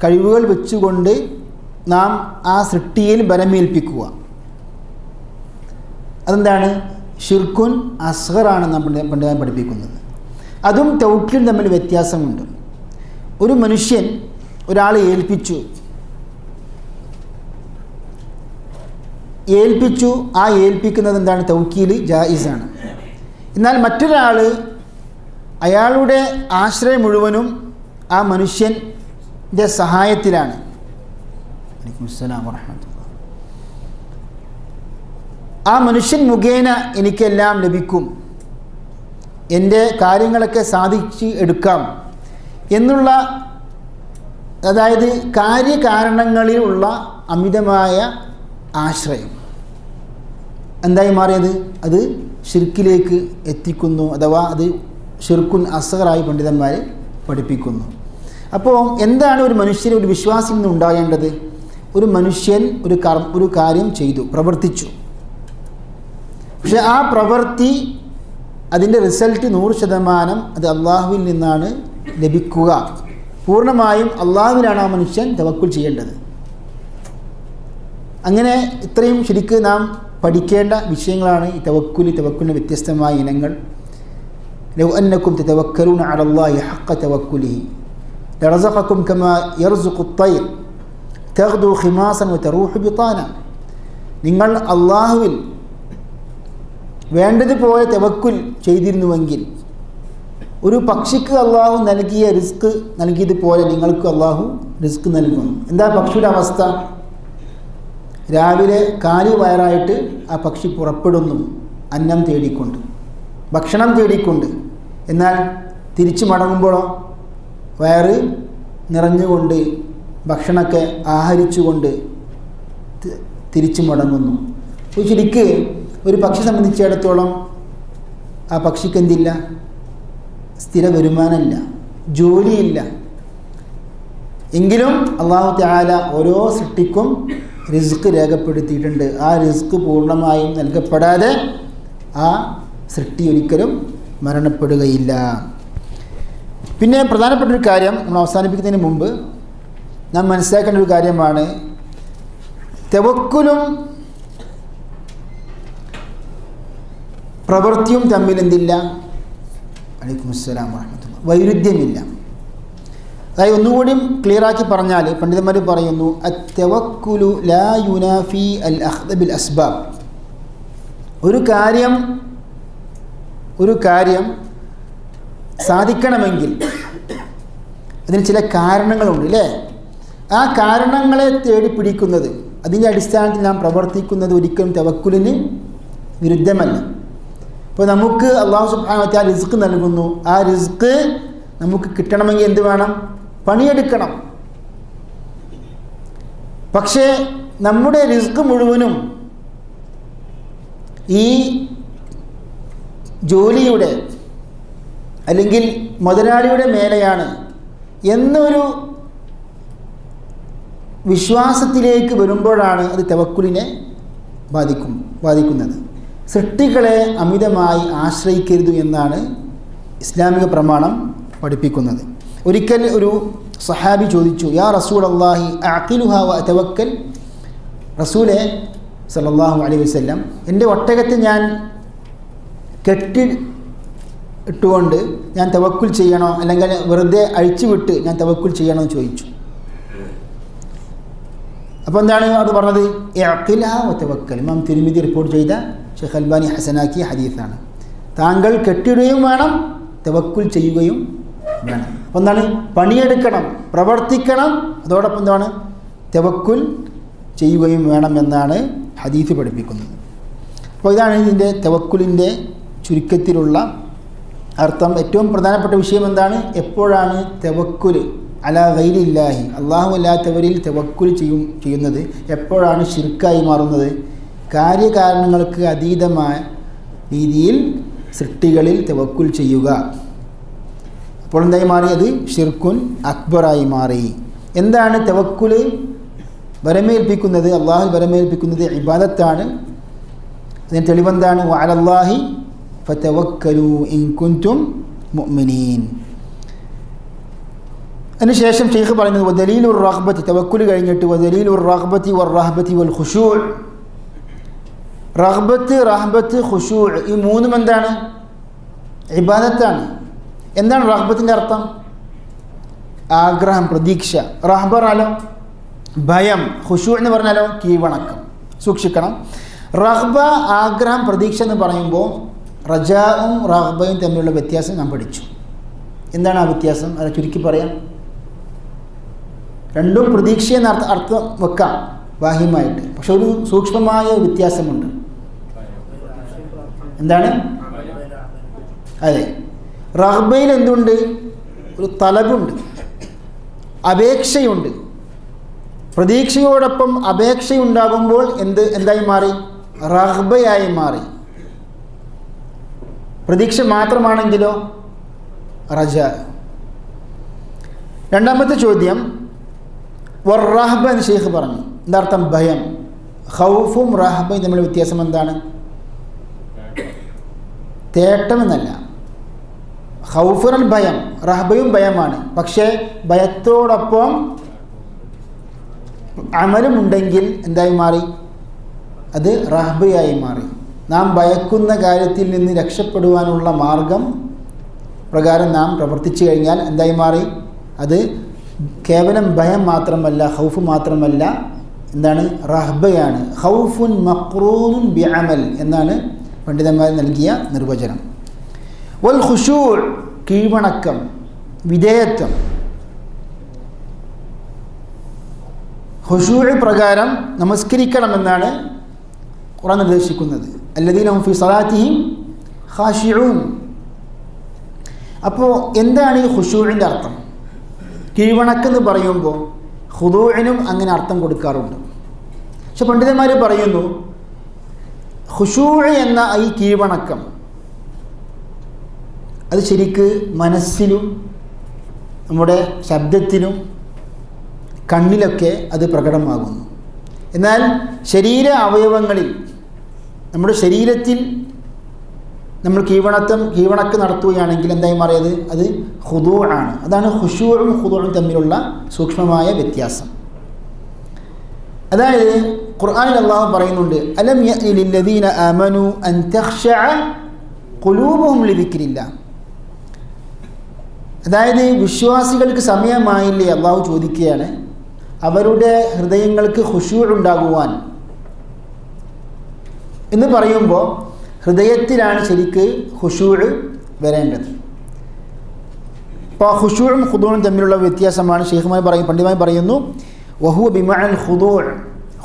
കഴിവുകൾ വെച്ചുകൊണ്ട് നാം ആ സൃഷ്ടിയിൽ ബലമേൽപ്പിക്കുക. അതെന്താണ്? ഷിർക്കുൻ അസ്ഗറാണ് നാം പണ്ഡിതന്മാർ പഠിപ്പിക്കുന്നത്. അതും തവക്കുലും തമ്മിൽ വ്യത്യാസമുണ്ട്. ഒരു മനുഷ്യൻ ഒരാളെ ഏൽപ്പിച്ചു, ആ ഏൽപ്പിക്കുന്നത് എന്താണ്? തൗക്കീൽ ജായിസാണ്. എന്നാൽ മറ്റൊരാൾ അയാളുടെ ആശ്രയം മുഴുവനും ആ മനുഷ്യൻ്റെ സഹായത്തിലാണ്. വലൈക്കും അസ്സലാം വറഹ്മത്തുള്ളാഹി. ആ മനുഷ്യൻ മുഖേന എനിക്കെല്ലാം ലഭിക്കും, എൻ്റെ കാര്യങ്ങളൊക്കെ സാധിച്ച് എടുക്കാം എന്നുള്ള, അതായത് കാര്യകാരണങ്ങളിലുള്ള അമിതമായ ആശ്രയം എന്തായി മാറിയത്? അത് ഷിർക്കിലേക്ക് എത്തിക്കുന്നു, അഥവാ അത് ഷിർക്കുൻ അസ്ഗറായി പണ്ഡിതന്മാർ പഠിപ്പിക്കുന്നു. അപ്പോൾ എന്താണ് ഒരു മനുഷ്യന്, ഒരു വിശ്വാസിയിൽ നിന്ന് ഉണ്ടാകേണ്ടത്? ഒരു മനുഷ്യൻ ഒരു കാര്യം ചെയ്തു, പ്രവർത്തിച്ചു. പക്ഷെ ആ പ്രവൃത്തി, അതിൻ്റെ റിസൾട്ട് 100% അത് അള്ളാഹുവിൽ നിന്നാണ് ലഭിക്കുക. പൂർണ്ണമായും അള്ളാഹുവിലാണ് ആ മനുഷ്യൻ തവക്കുൽ ചെയ്യേണ്ടത്. അങ്ങനെ ഇത്രയും ശരിക്ക് നാം പഠിക്കേണ്ട വിഷയങ്ങളാണ് ഈ തവക്കുലിൻ്റെ വ്യത്യസ്തമായ ഇനങ്ങൾ. ലൗ അന്നക്കും തതവക്കലൂന അലല്ലാഹി ഹഖ്ക തവക്കുലിഹി ലറസഖക്കും കമാ യർസുഖു അത്തൈർ തഗ്ദു ഖിമാസൻ വതറൂഹു ബിതാന. നിങ്ങൾ അള്ളാഹുവിൽ വേണ്ടതുപോലെ തവക്കുൽ ചെയ്തിരുന്നുവെങ്കിൽ ഒരു പക്ഷിക്ക് അള്ളാഹു നൽകിയ റിസ്ക് നൽകിയതുപോലെ നിങ്ങൾക്ക് അള്ളാഹു റിസ്ക് നൽകും. എന്താ പക്ഷിയുടെ അവസ്ഥ? രാവിലെ കാലി വയറായിട്ട് ആ പക്ഷി പുറപ്പെടുന്നു, അന്നം തേടിക്കൊണ്ട്, ഭക്ഷണം തേടിക്കൊണ്ട്. എന്നാൽ തിരിച്ചു മടങ്ങുമ്പോഴോ വയറ് നിറഞ്ഞുകൊണ്ട് ഭക്ഷണമൊക്കെ ആഹരിച്ചുകൊണ്ട് തിരിച്ചു മടങ്ങുന്നു. അപ്പോൾ ശരിക്ക് ഒരു പക്ഷി സംബന്ധിച്ചിടത്തോളം ആ പക്ഷിക്ക് എന്തില്ല? സ്ഥിര വരുമാനമില്ല, ജോലിയില്ല. എങ്കിലും അല്ലാഹു തആല ഓരോ സൃഷ്ടിക്കും റിസ്ക് രേഖപ്പെടുത്തിയിട്ടുണ്ട്. ആ റിസ്ക് പൂർണ്ണമായും നൽകപ്പെടാതെ ആ സൃഷ്ടി ഒരിക്കലും മരണപ്പെടുകയില്ല. പിന്നെ പ്രധാനപ്പെട്ട ഒരു കാര്യം നമ്മൾ അവസാനിപ്പിക്കുന്നതിന് മുമ്പ് നാം മനസ്സിലാക്കേണ്ട ഒരു കാര്യമാണ്, തവക്കുലും പ്രവൃത്തിയും തമ്മിൽ എന്തില്ല? അലൈക്കും അസ്സലാം വറഹ്മത്തുള്ളാഹി, വൈരുദ്ധ്യമില്ല. അതായത് ഒന്നുകൂടി ക്ലിയറാക്കി പറഞ്ഞാൽ പണ്ഡിതന്മാർ പറയുന്നു, അത്തവക്കുലു ലാ യുനാഫി അൽ അഖ്ദ ബിൽ അസ്ബാബ്. ഒരു കാര്യം സാധിക്കണമെങ്കിൽ അതിന് ചില കാരണങ്ങളുണ്ട് അല്ലേ? ആ കാരണങ്ങളെ തേടി പിടിക്കുന്നത്, അതിൻ്റെ അടിസ്ഥാനത്തിൽ നാം പ്രവർത്തിക്കുന്നത് ഒരിക്കലും തവക്കുലിന് വിരുദ്ധമല്ല. ഇപ്പോൾ നമുക്ക് അല്ലാഹു സുബ്ഹാനഹു വ തആല റിസ്ക് നൽകുന്നു. ആ റിസ്ക് നമുക്ക് കിട്ടണമെങ്കിൽ എന്ത് വേണം? പണിയെടുക്കണം. പക്ഷേ നമ്മുടെ റിസ്ക് മുഴുവനും ഈ ജോലിയുടെ അല്ലെങ്കിൽ മുതലാളിയുടെ മേലെയാണ് എന്നൊരു വിശ്വാസത്തിലേക്ക് വരുമ്പോഴാണ് അത് തവക്കുലിനെ ബാധിക്കുന്നത്. സൃഷ്ടികളെ അമിതമായി ആശ്രയിക്കരുത് എന്നാണ് ഇസ്ലാമിക പ്രമാണം പഠിപ്പിക്കുന്നത്. ഒരിക്കൽ ഒരു സഹാബി ചോദിച്ചു, യാ റസൂലല്ലാഹി അഅഖിലുഹാ വ അതവക്കൽ. റസൂലെ സല്ലല്ലാഹു അലൈഹി വസല്ലം, എൻ്റെ ഒട്ടകത്തെ ഞാൻ ഇട്ടുകൊണ്ട് ഞാൻ തവക്കുൽ ചെയ്യണോ, അല്ലെങ്കിൽ വെറുതെ അഴിച്ചുവിട്ട് ഞാൻ തവക്കുൽ ചെയ്യണോ എന്ന് ചോദിച്ചു. അപ്പോൾ എന്താണ് അത് പറഞ്ഞത്? ഇഅഖിൽഹാ വ തവക്കൽ. ഇമാം തിർമിദി റിപ്പോർട്ട് ചെയ്ത ഷെയ്ഖ് അൽബാനി ഹസനാക്കിയ ഹദീസാണ്. താങ്കൾ കെട്ടിടുകയും വേണം, തവക്കുൽ ചെയ്യുകയും വേണം. അപ്പോൾ എന്താണ്? പണിയെടുക്കണം, പ്രവർത്തിക്കണം, അതോടൊപ്പം എന്താണ്? തവക്കുൽ ചെയ്യുകയും വേണം എന്നാണ് ഹദീസ് പഠിപ്പിക്കുന്നത്. അപ്പോൾ ഇതാണ് ഇതിൻ്റെ തവക്കുലിൻ്റെ ചുരുക്കത്തിലുള്ള അർത്ഥം. ഏറ്റവും പ്രധാനപ്പെട്ട വിഷയം എന്താണ്? എപ്പോഴാണ് തവക്കുൽ അലാ ഗൈരില്ലാഹി, അല്ലാഹു അല്ലാത്തവരിൽ തവക്കുൽ ചെയ്യുന്നത് എപ്പോഴാണ് ശിർക്കായി മാറുന്നത്? കാര്യകാരണങ്ങൾക്ക് അതീതമായ രീതിയിൽ സൃഷ്ടികളിൽ തവക്കുൽ ചെയ്യുക. അപ്പോൾ എന്തായി മാറി? അത് ഷിർക്കുൻ അക്ബറായി മാറി. എന്താണ് തവക്കുൽ? വരമേൽപ്പിക്കുന്നത്, അള്ളാഹു വരമേൽപ്പിക്കുന്നത് ഇബാദത്താണ്. അതിന് തെളിവെന്താണ്? വഅലല്ലാഹി ഫതവക്കലു ഇൻ കുൻതും മുഅ്മിനീൻ. അതിനുശേഷം ഷെയ്ഖ് പറയുന്നത് വദലീലുർ റഗ്ബത്തി, തവക്കുൽ കഴിഞ്ഞിട്ട് വദലീലുർ റഗ്ബത്തി വറഹബത്തി വൽ ഖുശൂ'. റഗ്ബത്ത്, റഹബത്ത്, ഖുശൂ', ഈ മൂന്നും എന്താണ്? ഇബാദത്താണ്. എന്താണ് റഗ്ബത്തിൻ്റെ അർത്ഥം? ആഗ്രഹം, പ്രതീക്ഷ. റഹബ പറഞ്ഞാലോ ഭയം, ഖുശൂ' എന്ന് പറഞ്ഞാലോ കീഴ്വണക്കം, സൂക്ഷിക്കണം. റഗ്ബ ആഗ്രഹം, പ്രതീക്ഷ എന്ന് പറയുമ്പോൾ റജാവും റഗ്ബയും തമ്മിലുള്ള വ്യത്യാസം നാം പഠിച്ചു. എന്താണ് ആ വ്യത്യാസം? അത് ചുരുക്കി പറയാം. രണ്ടും പ്രതീക്ഷ എന്ന അർത്ഥം വെക്കാം ബാഹ്യമായിട്ട്, പക്ഷെ ഒരു സൂക്ഷ്മമായ വ്യത്യാസമുണ്ട്. എന്താണ്? അതെ, റഗ്ബയിൽ എന്തുണ്ട്? ഒരു തലബുണ്ട്, അപേക്ഷയുണ്ട്. പ്രതീക്ഷയോടൊപ്പം അപേക്ഷയുണ്ടാകുമ്പോൾ എന്തായി മാറി? റഗ്ബയായി മാറി. പ്രതീക്ഷ മാത്രമാണെങ്കിലോ റജ. രണ്ടാമത്തെ ചോദ്യം വറഹബ എന്ന് ഷെയ്ഖ് പറഞ്ഞു. എന്താർത്ഥം? ഭയം. ഖൗഫും റഹബയും തമ്മിലുള്ള വ്യത്യാസം എന്താണ്? തേട്ടമെന്നല്ല. ഖൗഫുൻ ഭയം, റഹബയും ഭയമാണ്. പക്ഷേ ഭയത്തോടൊപ്പം അമലുമുണ്ടെങ്കിൽ എന്തായി മാറി? അത് റഹബയായി മാറി. നാം ഭയക്കുന്ന കാര്യത്തിൽ നിന്ന് രക്ഷപ്പെടുവാനുള്ള മാർഗം പ്രകാരം നാം പ്രവർത്തിച്ചു കഴിഞ്ഞാൽ എന്തായി മാറി? അത് കേവലം ഭയം മാത്രമല്ല, ഖൗഫ് മാത്രമല്ല, എന്താണ്? റഹബയാണ്. ഖൗഫുൻ മഖ്റൂനുൻ ബിഅമൽ എന്നാണ് പണ്ഡിതന്മാർ നൽകിയ നിർവചനം. വൽ ഖുശൂ', കീഴ്വണക്കം, വിധേയത്വം. ഖുശൂ' പ്രകാരം നമസ്കരിക്കണമെന്നാണ് ഖുർആൻ നിർദ്ദേശിക്കുന്നത്. അല്ലദീന ഹും ഫീ സ്വലാത്തിഹിം ഖാശിഊൻ. അപ്പോൾ എന്താണ് ഈ ഖുശൂഇൻ്റെ അർത്ഥം? കീഴ്വണക്കെന്ന് പറയുമ്പോൾ ഖുദൂഇനും അങ്ങനെ അർത്ഥം കൊടുക്കാറുണ്ട്. പക്ഷെ പണ്ഡിതന്മാർ പറയുന്നു ഖുശൂഅ് എന്ന ഈ കീഴ്വണക്കം അത് ശരിക്ക് മനസ്സിലും നമ്മുടെ ശബ്ദത്തിലും കണ്ണിലൊക്കെ അത് പ്രകടമാകുന്നു. എന്നാൽ അവയവങ്ങളിൽ നമ്മുടെ ശരീരത്തിൽ നമ്മൾ കീഴ്വണക്കം നടത്തുകയാണെങ്കിൽ എന്തായി മാറിയത് അത് ഖുദൂഅ് ആണ്. അതാണ് ഖുശൂഉം ഖുദൂഉം തമ്മിലുള്ള സൂക്ഷ്മമായ വ്യത്യാസം. അതായത് ഖുർആനിൽ അല്ലാഹു പറയുന്നുണ്ട്, അലം യഅനി ലില്ലദീന ആമനു അൻ തഖ്ശഅ ഖുലൂബുഹും ലിദിക്രില്ലാഹ്. അതായത് വിശ്വാസികൾക്ക് സമയമായില്ലേ, അല്ലാഹു ചോദിക്കുകയാണ്, അവരുടെ ഹൃദയങ്ങൾക്ക് ഖുശൂഅ് ഉണ്ടാകുവാൻ എന്ന് പറയുമ്പോൾ ഹൃദയത്തിലാണ് ശരിക്ക് ഖുശൂഅ് വരേണ്ടത്. അപ്പോൾ ഖുശൂഉം ഖുദൂഉം തമ്മിലുള്ള വ്യത്യാസമാണ് പണ്ഡിതന്മാർ പറയുന്നു വഹുവ ബിമഅൽ ഖുദൂഅ്.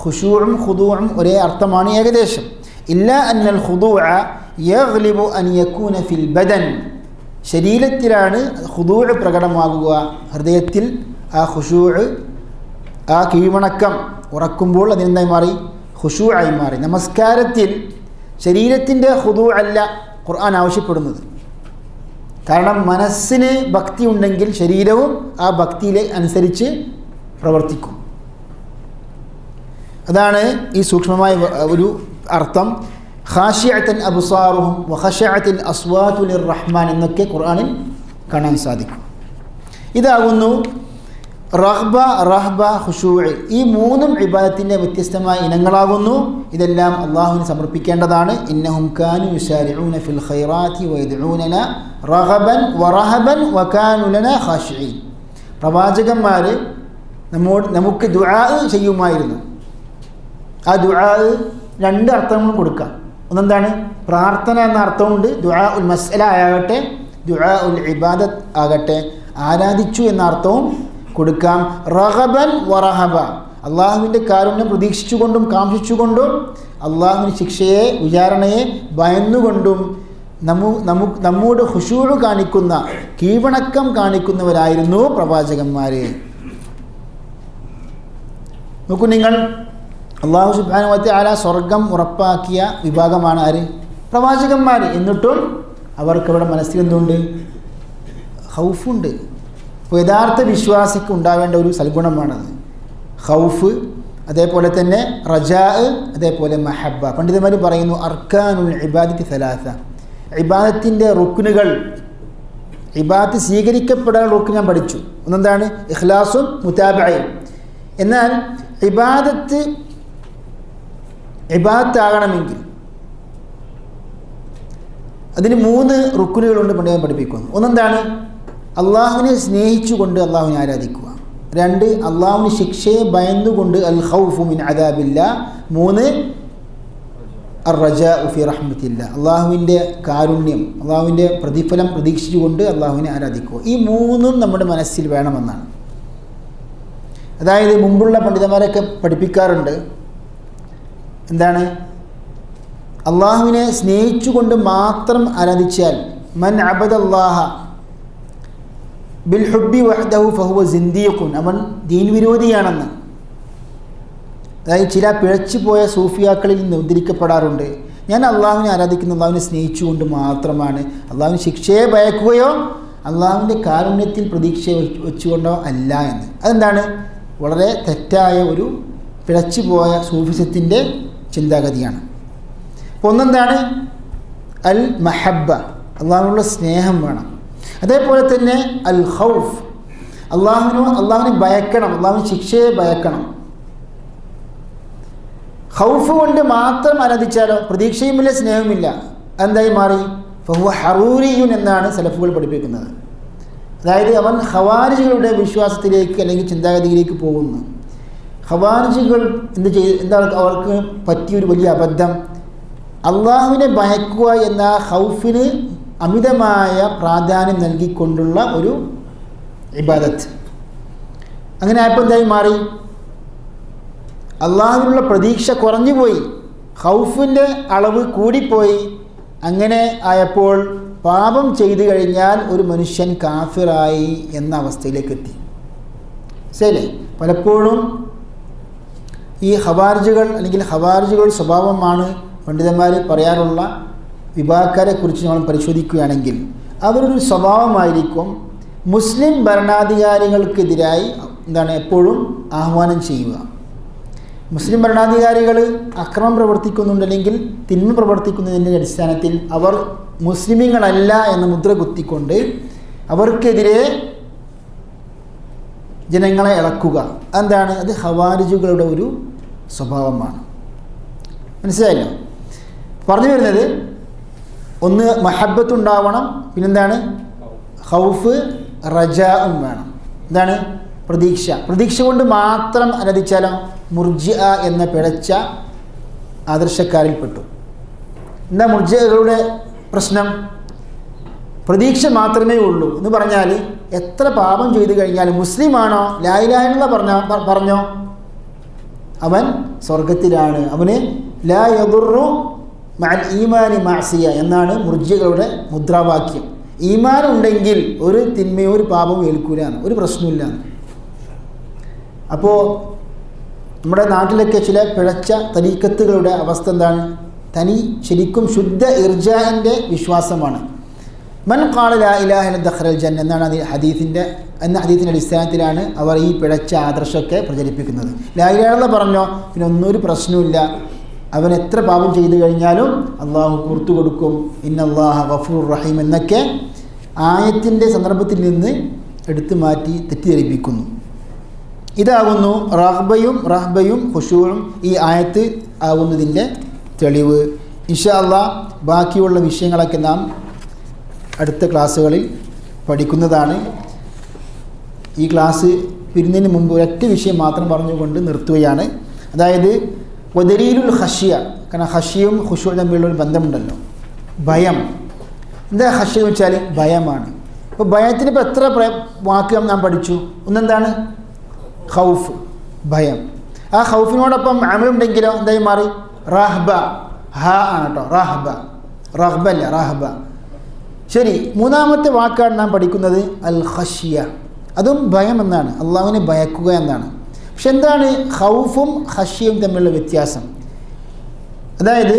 ഖുശൂഉം ഖുദൂഉം ഒരേ അർത്ഥമാണ് ഏകദേശം. ഇല്ലാ അന്നൽ ഖുദൂഅ യഗ്ലിബു അൻ യകൂന ഫിൽ ബദൻ. ശരീരത്തിലാണ് ഖുദൂഅ് പ്രകടമാകുക, ഹൃദയത്തിൽ ആ ഖുശൂഅ് ആ കീഴ്വണക്കം ഉറക്കുമ്പോൾ അതിനെന്തായി മാറി? ഖുശൂഅായി മാറി. നമസ്കാരത്തിൽ ശരീരത്തിൻ്റെ ഖുദൂഅ് അല്ല ഖുർആൻ ആവശ്യപ്പെടുന്നത്. കാരണം മനസ്സിന് ഭക്തി ഉണ്ടെങ്കിൽ ശരീരവും ആ ഭക്തിയിലെ അനുസരിച്ച് പ്രവർത്തിക്കും. അതാണ് ഈ സൂക്ഷ്മമായ ഒരു അർത്ഥം. ഖാശിഅത്തൻ അബ്സാറുഹും വഖശഅത്തിൽ അസ്വാതു ലിർറഹ്മാൻ എന്നൊക്കെ ഖുർആനിൽ കാണാൻ സാധിക്കും. ഇതാകുന്നു റഹ്ബ, റഹ്ബ, ഖുശൂഅ്. ഈ മൂന്നും ഇബാദത്തിൻ്റെ വ്യത്യസ്തമായ ഇനങ്ങളാകുന്നു. ഇതെല്ലാം അള്ളാഹുവിന് സമർപ്പിക്കേണ്ടതാണ്. ഇന്നഹും കാനു യുസാരിഊന ഫിൽ ഖൈറാത്തി വയദ്ഊനന റഗബൻ വറഹബൻ വകാനു ലനാ ഖാശിഈൻ. പ്രവാചകന്മാർ നമുക്ക് ദുആ ചെയ്യുമായിരുന്നു. ആ ദുആ രണ്ട് അർത്ഥങ്ങളും കൊടുക്കാം. ഒന്നെന്താണ്? പ്രാർത്ഥന എന്ന അർത്ഥമുണ്ട്. ദുആ ഉൽ മസ്അല ആകട്ടെ, ദുആ ഉൽ ഇബാദത്ത് ആകട്ടെ, ആരാധിച്ചു എന്ന അർത്ഥവും കൊടുക്കാം. റഗബൻ വറഹബ, അള്ളാഹുവിൻ്റെ കാരുണ്യം പ്രതീക്ഷിച്ചുകൊണ്ടും കാംക്ഷിച്ചുകൊണ്ടും അള്ളാഹുവിൻ്റെ ശിക്ഷയെ വിചാരണയെ ഭയന്നുകൊണ്ടും നമ്മോട് ഖുശൂഅ് കാണിക്കുന്ന കീഴ്വണക്കം കാണിക്കുന്നവരായിരുന്നു പ്രവാചകന്മാർ. നോക്കൂ നിങ്ങൾ, അള്ളാഹു സുബ്ഹാനഹു വ തആല സ്വർഗം ഉറപ്പാക്കിയ വിഭാഗമാണ് ആര്? പ്രവാചകന്മാർ. എന്നിട്ടും അവർക്കവിടെ മനസ്സിൽ എന്തുണ്ട്? ഖൗഫുണ്ട്. അപ്പോൾ യഥാർത്ഥ വിശ്വാസിക്ക് ഉണ്ടാവേണ്ട ഒരു സൽഗുണമാണത് ഖൗഫ്, അതേപോലെ തന്നെ റജാ, അതേപോലെ മഹബ്ബ. പണ്ഡിതന്മാർ പറയുന്നു അർക്കാനുൽ ഇബാദത്തി സലാസ. ഇബാദത്തിൻ്റെ റുക്നുകൾ, ഇബാദത്ത് സ്വീകരിക്കപ്പെടാൻ റുക്ൻ ഞാൻ പഠിച്ചു. ഒന്നെന്താണ്? ഇഖ്ലാസും മുതാബഅയും. എന്നാൽ ഇബാദത്താകണമെങ്കിൽ അതിന് 3 റുക്നുകളുണ്ട് പണ്ഡിതൻ പഠിപ്പിക്കുന്നു. ഒന്നെന്താണ്? അള്ളാഹുവിനെ സ്നേഹിച്ചുകൊണ്ട് അള്ളാഹുവിനെ ആരാധിക്കുക. 2 അള്ളാഹുവിന് ശിക്ഷയെ ഭയന്നുകൊണ്ട് അൽ ഖൗഫു മിൻ അദാബില്ലാ. 3 അർ റജാഉ ഫി റഹ്മത്തില്ലാ, അള്ളാഹുവിൻ്റെ കാരുണ്യം, അള്ളാഹുവിൻ്റെ പ്രതിഫലം പ്രതീക്ഷിച്ചുകൊണ്ട് അള്ളാഹുവിനെ ആരാധിക്കുക. ഈ 3ഉം നമ്മുടെ മനസ്സിൽ വേണമെന്നാണ്. അതായത് മുമ്പുള്ള പണ്ഡിതന്മാരൊക്കെ പഠിപ്പിക്കാറുണ്ട്, എന്താണ്? അള്ളാഹുവിനെ സ്നേഹിച്ചുകൊണ്ട് മാത്രം ആരാധിച്ചാൽ മൻ അബദല്ലാഹ ബിൽ ഹുബ്ബി വഹ്ദഹു ഫഹുവ സിന്ദീഖുൻ, അവൻ ദീൻ വിരോധിയാണെന്ന്. അതായത് ചില പിഴച്ചു പോയ സൂഫിയാക്കളിൽ നിന്ന് ഉദ്ധരിക്കപ്പെടാറുണ്ട്, ഞാൻ അള്ളാഹുവിനെ ആരാധിക്കുന്ന അള്ളാഹുവിനെ സ്നേഹിച്ചുകൊണ്ട് മാത്രമാണ്, അള്ളാഹുവിന് ശിക്ഷയെ ഭയക്കുകയോ അള്ളാഹുവിൻ്റെ കാരുണ്യത്തിൽ പ്രതീക്ഷ വെച്ചുകൊണ്ടോ അല്ല എന്ന്. അതെന്താണ്? വളരെ തെറ്റായ ഒരു പിഴച്ചു പോയ സൂഫിസത്തിൻ്റെ ചിന്താഗതിയാണ്. അപ്പോൾ ഒന്നെന്താണ്? അൽ മഹബ്ബ, അള്ളാഹുവിനുള്ള സ്നേഹം വേണം. അതേപോലെ തന്നെ അൽ ഖൗഫ്, അള്ളാഹുവിനെ ഭയക്കണം, അള്ളാഹുവിന് ശിക്ഷയെ ഭയക്കണം. ഖൗഫ് കൊണ്ട് മാത്രം ആരാധിച്ചാലോ പ്രതീക്ഷയുമില്ല സ്നേഹമില്ല, എന്തായി മാറി? ഫഹുവ ഹറൂരിയുൻ എന്നാണ് സലഫുകൾ പഠിപ്പിക്കുന്നത്. അതായത് അവൻ ഖവാരിജികളുടെ വിശ്വാസത്തിലേക്ക് അല്ലെങ്കിൽ ചിന്താഗതിയിലേക്ക് പോകുന്നു. ഖവാരിജികൾ എന്താ അവർക്ക് പറ്റിയൊരു വലിയ അബദ്ധം, അള്ളാഹുവിനെ ഭയക്കുക എന്ന ഖൗഫിന് അമിതമായ പ്രാധാന്യം നൽകിക്കൊണ്ടുള്ള ഒരു ഇബാദത്ത്. അങ്ങനെ ആയപ്പോൾ എന്തായി മാറി? അള്ളാഹുവിനുള്ള പ്രതീക്ഷ കുറഞ്ഞുപോയി, ഖൗഫിൻ്റെ അളവ് കൂടിപ്പോയി. അങ്ങനെ ആയപ്പോൾ പാപം ചെയ്തു കഴിഞ്ഞാൽ ഒരു മനുഷ്യൻ കാഫിറായി എന്ന അവസ്ഥയിലേക്ക് എത്തി. ശരിയല്ലേ? പലപ്പോഴും ഈ ഖവാരിജുകൾ അല്ലെങ്കിൽ ഖവാരിജുകളുടെ സ്വഭാവമാണ് പണ്ഡിതന്മാർ പറയാറുള്ള വിഭാഗക്കാരെ കുറിച്ച് നമ്മൾ പരിശോധിക്കുകയാണെങ്കിൽ അവരൊരു സ്വഭാവമായിരിക്കും മുസ്ലിം ഭരണാധികാരികൾക്കെതിരായി എപ്പോഴും ആഹ്വാനം ചെയ്യുക. മുസ്ലിം ഭരണാധികാരികൾ അക്രമം പ്രവർത്തിക്കുന്നുണ്ടല്ലെങ്കിൽ തിന്മ പ്രവർത്തിക്കുന്നതിൻ്റെ അടിസ്ഥാനത്തിൽ അവർ മുസ്ലിമീങ്ങളല്ല എന്ന മുദ്ര കുത്തിക്കൊണ്ട് അവർക്കെതിരെ ജനങ്ങളെ ഇളക്കുക. അത് ഖവാരിജുകളുടെ ഒരു സ്വഭാവമാണ്. മനസ്സിലായല്ലോ? പറഞ്ഞു വരുന്നത്, ഒന്ന് മഹബ്ബത്തുണ്ടാവണം, പിന്നെന്താണ് ഖൗഫ് റജാഉം വേണം. പ്രതീക്ഷ കൊണ്ട് മാത്രം അനുവദിച്ചാലോ മുർജിഅ എന്ന പിഴച്ച ആദർശക്കാരിൽപ്പെട്ടു. മുർജിഅകളുടെ പ്രശ്നം? പ്രതീക്ഷ മാത്രമേ ഉള്ളൂ എന്ന് പറഞ്ഞാൽ എത്ര പാപം ചെയ്തു കഴിഞ്ഞാൽ മുസ്ലിമാണോ ലാ ഇലാഹ ഇല്ലല്ലാഹ് പറഞ്ഞോ അവൻ സ്വർഗത്തിലാണ്, അവന് ലാ യദുറു മഅൽ ഈമാനി മഅസിയ എന്നാണ് മുർജിഅകളുടെ മുദ്രാവാക്യം. ഈമാൻ ഉണ്ടെങ്കിൽ ഒരു തിന്മയോ ഒരു പാപവും ഏൽക്കൂല, ഒരു പ്രശ്നമില്ല. അപ്പോൾ നമ്മുടെ നാട്ടിലൊക്കെ ചില പിഴച്ച തരീക്കത്തുകളുടെ അവസ്ഥ എന്താണ്? ശരിക്കും ശുദ്ധ ഇർജാഇൻ്റെ വിശ്വാസമാണ്. മൻ ഖാല ലാ ഇലാഹ ഇല്ലല്ലാഹ് ദഖലൽ ജന്ന എന്നാണ് ഹദീസിൻ്റെ അടിസ്ഥാനത്തിലാണ് അവർ ഈ പിഴച്ച ആദർശമൊക്കെ പ്രചരിപ്പിക്കുന്നത്. ലാ ഇലാഹ ഇല്ലല്ലാഹ് പറഞ്ഞോ പിന്നെ ഒന്നൊരു പ്രശ്നമില്ല, അവൻ എത്ര പാപം ചെയ്തു കഴിഞ്ഞാലും അള്ളാഹു പുറത്തു കൊടുക്കും, ഇന്നല്ലാഹ ഗഫൂർ റഹീം എന്നൊക്കെ ആയത്തിൻ്റെ സന്ദർഭത്തിൽ നിന്ന് എടുത്തു മാറ്റി തെറ്റിദ്ധരിപ്പിക്കുന്നു. ഇതാകുന്നു റഹ്ബയും ഖുശൂഉം ഈ ആയത്ത് ആകുന്നതിൻ്റെ തെളിവ്. ഇൻഷാ അല്ലാഹ് ബാക്കിയുള്ള വിഷയങ്ങളൊക്കെ നാം അടുത്ത ക്ലാസ്സുകളിൽ പഠിക്കുന്നതാണ്. ഈ ക്ലാസ് പിരിഞ്ഞതിന് മുമ്പ് ഒരൊറ്റ വിഷയം മാത്രം പറഞ്ഞുകൊണ്ട് നിർത്തുകയാണ്. അതായത് വദലീലുൽ ഖശ്യ, കാരണം ഖശ്യയും ഖുശൂഉം തമ്മിലുള്ളൊരു ബന്ധമുണ്ടല്ലോ. ഭയം. ഖശ്യ എന്ന് വെച്ചാൽ ഭയമാണ്. അപ്പോൾ ഭയത്തിന് ഇപ്പോൾ എത്ര വാക്ക് നാം പഠിച്ചു? ഒന്നെന്താണ്? ഖൗഫ്, ഭയം. ആ ഖൗഫിനോടൊപ്പം അമലുണ്ടെങ്കിലോ എന്തായി മാറി? റഹ്ബ. ആണ് കേട്ടോ, റഹ്ബല്ല റഹ്ബ. ശരി, മൂന്നാമത്തെ വാക്കാണ് നാം പഠിക്കുന്നത് അൽ ഖശ്യ. അതും ഭയം എന്നാണ്, അള്ളാഹുവിനെ ഭയക്കുക എന്നാണ്. പക്ഷെ എന്താണ് ഖൗഫും ഖശ്യയും തമ്മിലുള്ള വ്യത്യാസം? അതായത്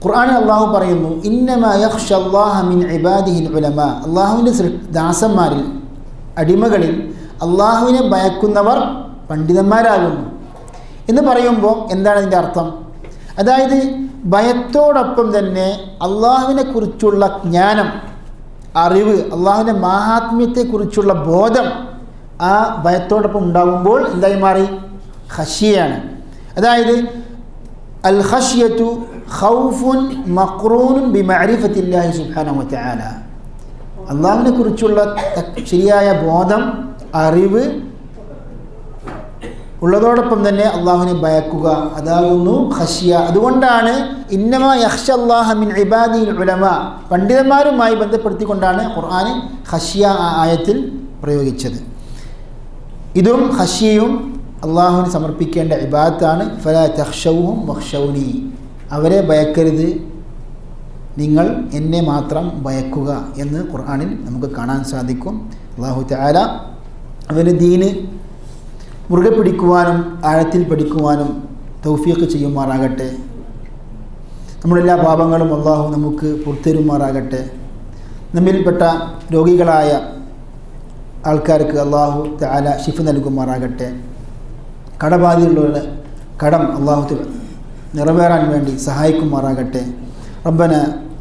ഖുർആനിൽ അള്ളാഹു പറയുന്നു, ഇന്നമാ യഖ്ശല്ലാഹ മിൻ ഇബാദിഹിൽ ഉലമാ. അള്ളാഹുവിൻ്റെ ദാസന്മാരിൽ, അടിമകളിൽ അള്ളാഹുവിനെ ഭയക്കുന്നവർ പണ്ഡിതന്മാരാകുന്നു എന്ന് പറയുമ്പോൾ എന്താണ് അതിൻ്റെ അർത്ഥം? അതായത് ഭയത്തോടൊപ്പം തന്നെ അള്ളാഹുവിനെ കുറിച്ചുള്ള ജ്ഞാനം, അറിവ്, അള്ളാഹുവിൻ്റെ മാഹാത്മ്യത്തെക്കുറിച്ചുള്ള ബോധം ആ ഭയത്തോടൊപ്പം ഉണ്ടാകുമ്പോൾ എന്തായി മാറി? ഖശ്യയാണ്. അതായത് അൽ ഖശ്യത്തു ഖൗഫുൻ മഖ്റൂനുൻ ബിമഅരിഫത്തില്ലാഹി സുബ്ഹാനഹു വതആല. അള്ളാഹുവിനെ കുറിച്ചുള്ള ശരിയായ ബോധം, അറിവ് ഉള്ളതോടൊപ്പം തന്നെ അള്ളാഹുവിനെ ഭയക്കുക, അതാകുന്നു ഖശ്യ. അതുകൊണ്ടാണ് ഇന്നമാ യഖ്ശല്ലാഹ മിൻ ഇബാദിൽ ഉലമാ, പണ്ഡിതന്മാരുമായി ബന്ധപ്പെടുത്തിക്കൊണ്ടാണ് ഖുർആൻ ഖശ്യ ആയത്തിൽ പ്രയോഗിച്ചത്. ഇതും ഖശ്യയും അള്ളാഹുവിന് സമർപ്പിക്കേണ്ട ഇബാദത്താണ്. ഫലാ തഖ്ശൗഹും വഖ്ശൗനി, അവരെ ഭയക്കരുത്, നിങ്ങൾ എന്നെ മാത്രം ഭയക്കുക എന്ന് ഖുർആനിൽ നമുക്ക് കാണാൻ സാധിക്കും. അല്ലാഹു തആല അവൻ്റെ ദീന് മുറുകെ പിടിക്കുവാനും ആഴത്തിൽ പഠിക്കുവാനും തൗഫീഖ് ചെയ്യുമാറാകട്ടെ. നമ്മുടെ എല്ലാ പാപങ്ങളും അല്ലാഹു നമുക്ക് പുറത്തുതരുമാറാകട്ടെ. നമ്മിൽപ്പെട്ട രോഗികളായ ആൾക്കാർക്ക് അല്ലാഹു തആല ശിഫ നൽകുമാറാകട്ടെ. കടബാധിതരുടെ കടം അല്ലാഹു നിറവേറാൻ വേണ്ടി സഹായിക്കുമാറാകട്ടെ. റബ്ബന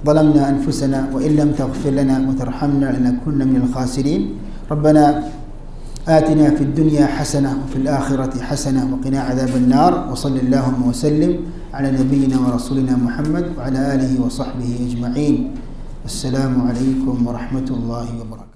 ظلمنا أنفسنا وإن لم تغفر لنا وترحمنا لنكن من الخاسرين. ربنا آتنا في الدنيا حسنة وفي الآخرة حسنة وقنا عذاب النار. وصل اللهم وسلم على نبينا ورسولنا محمد وعلى آله وصحبه أجمعين. السلام عليكم ورحمة الله وبركاته.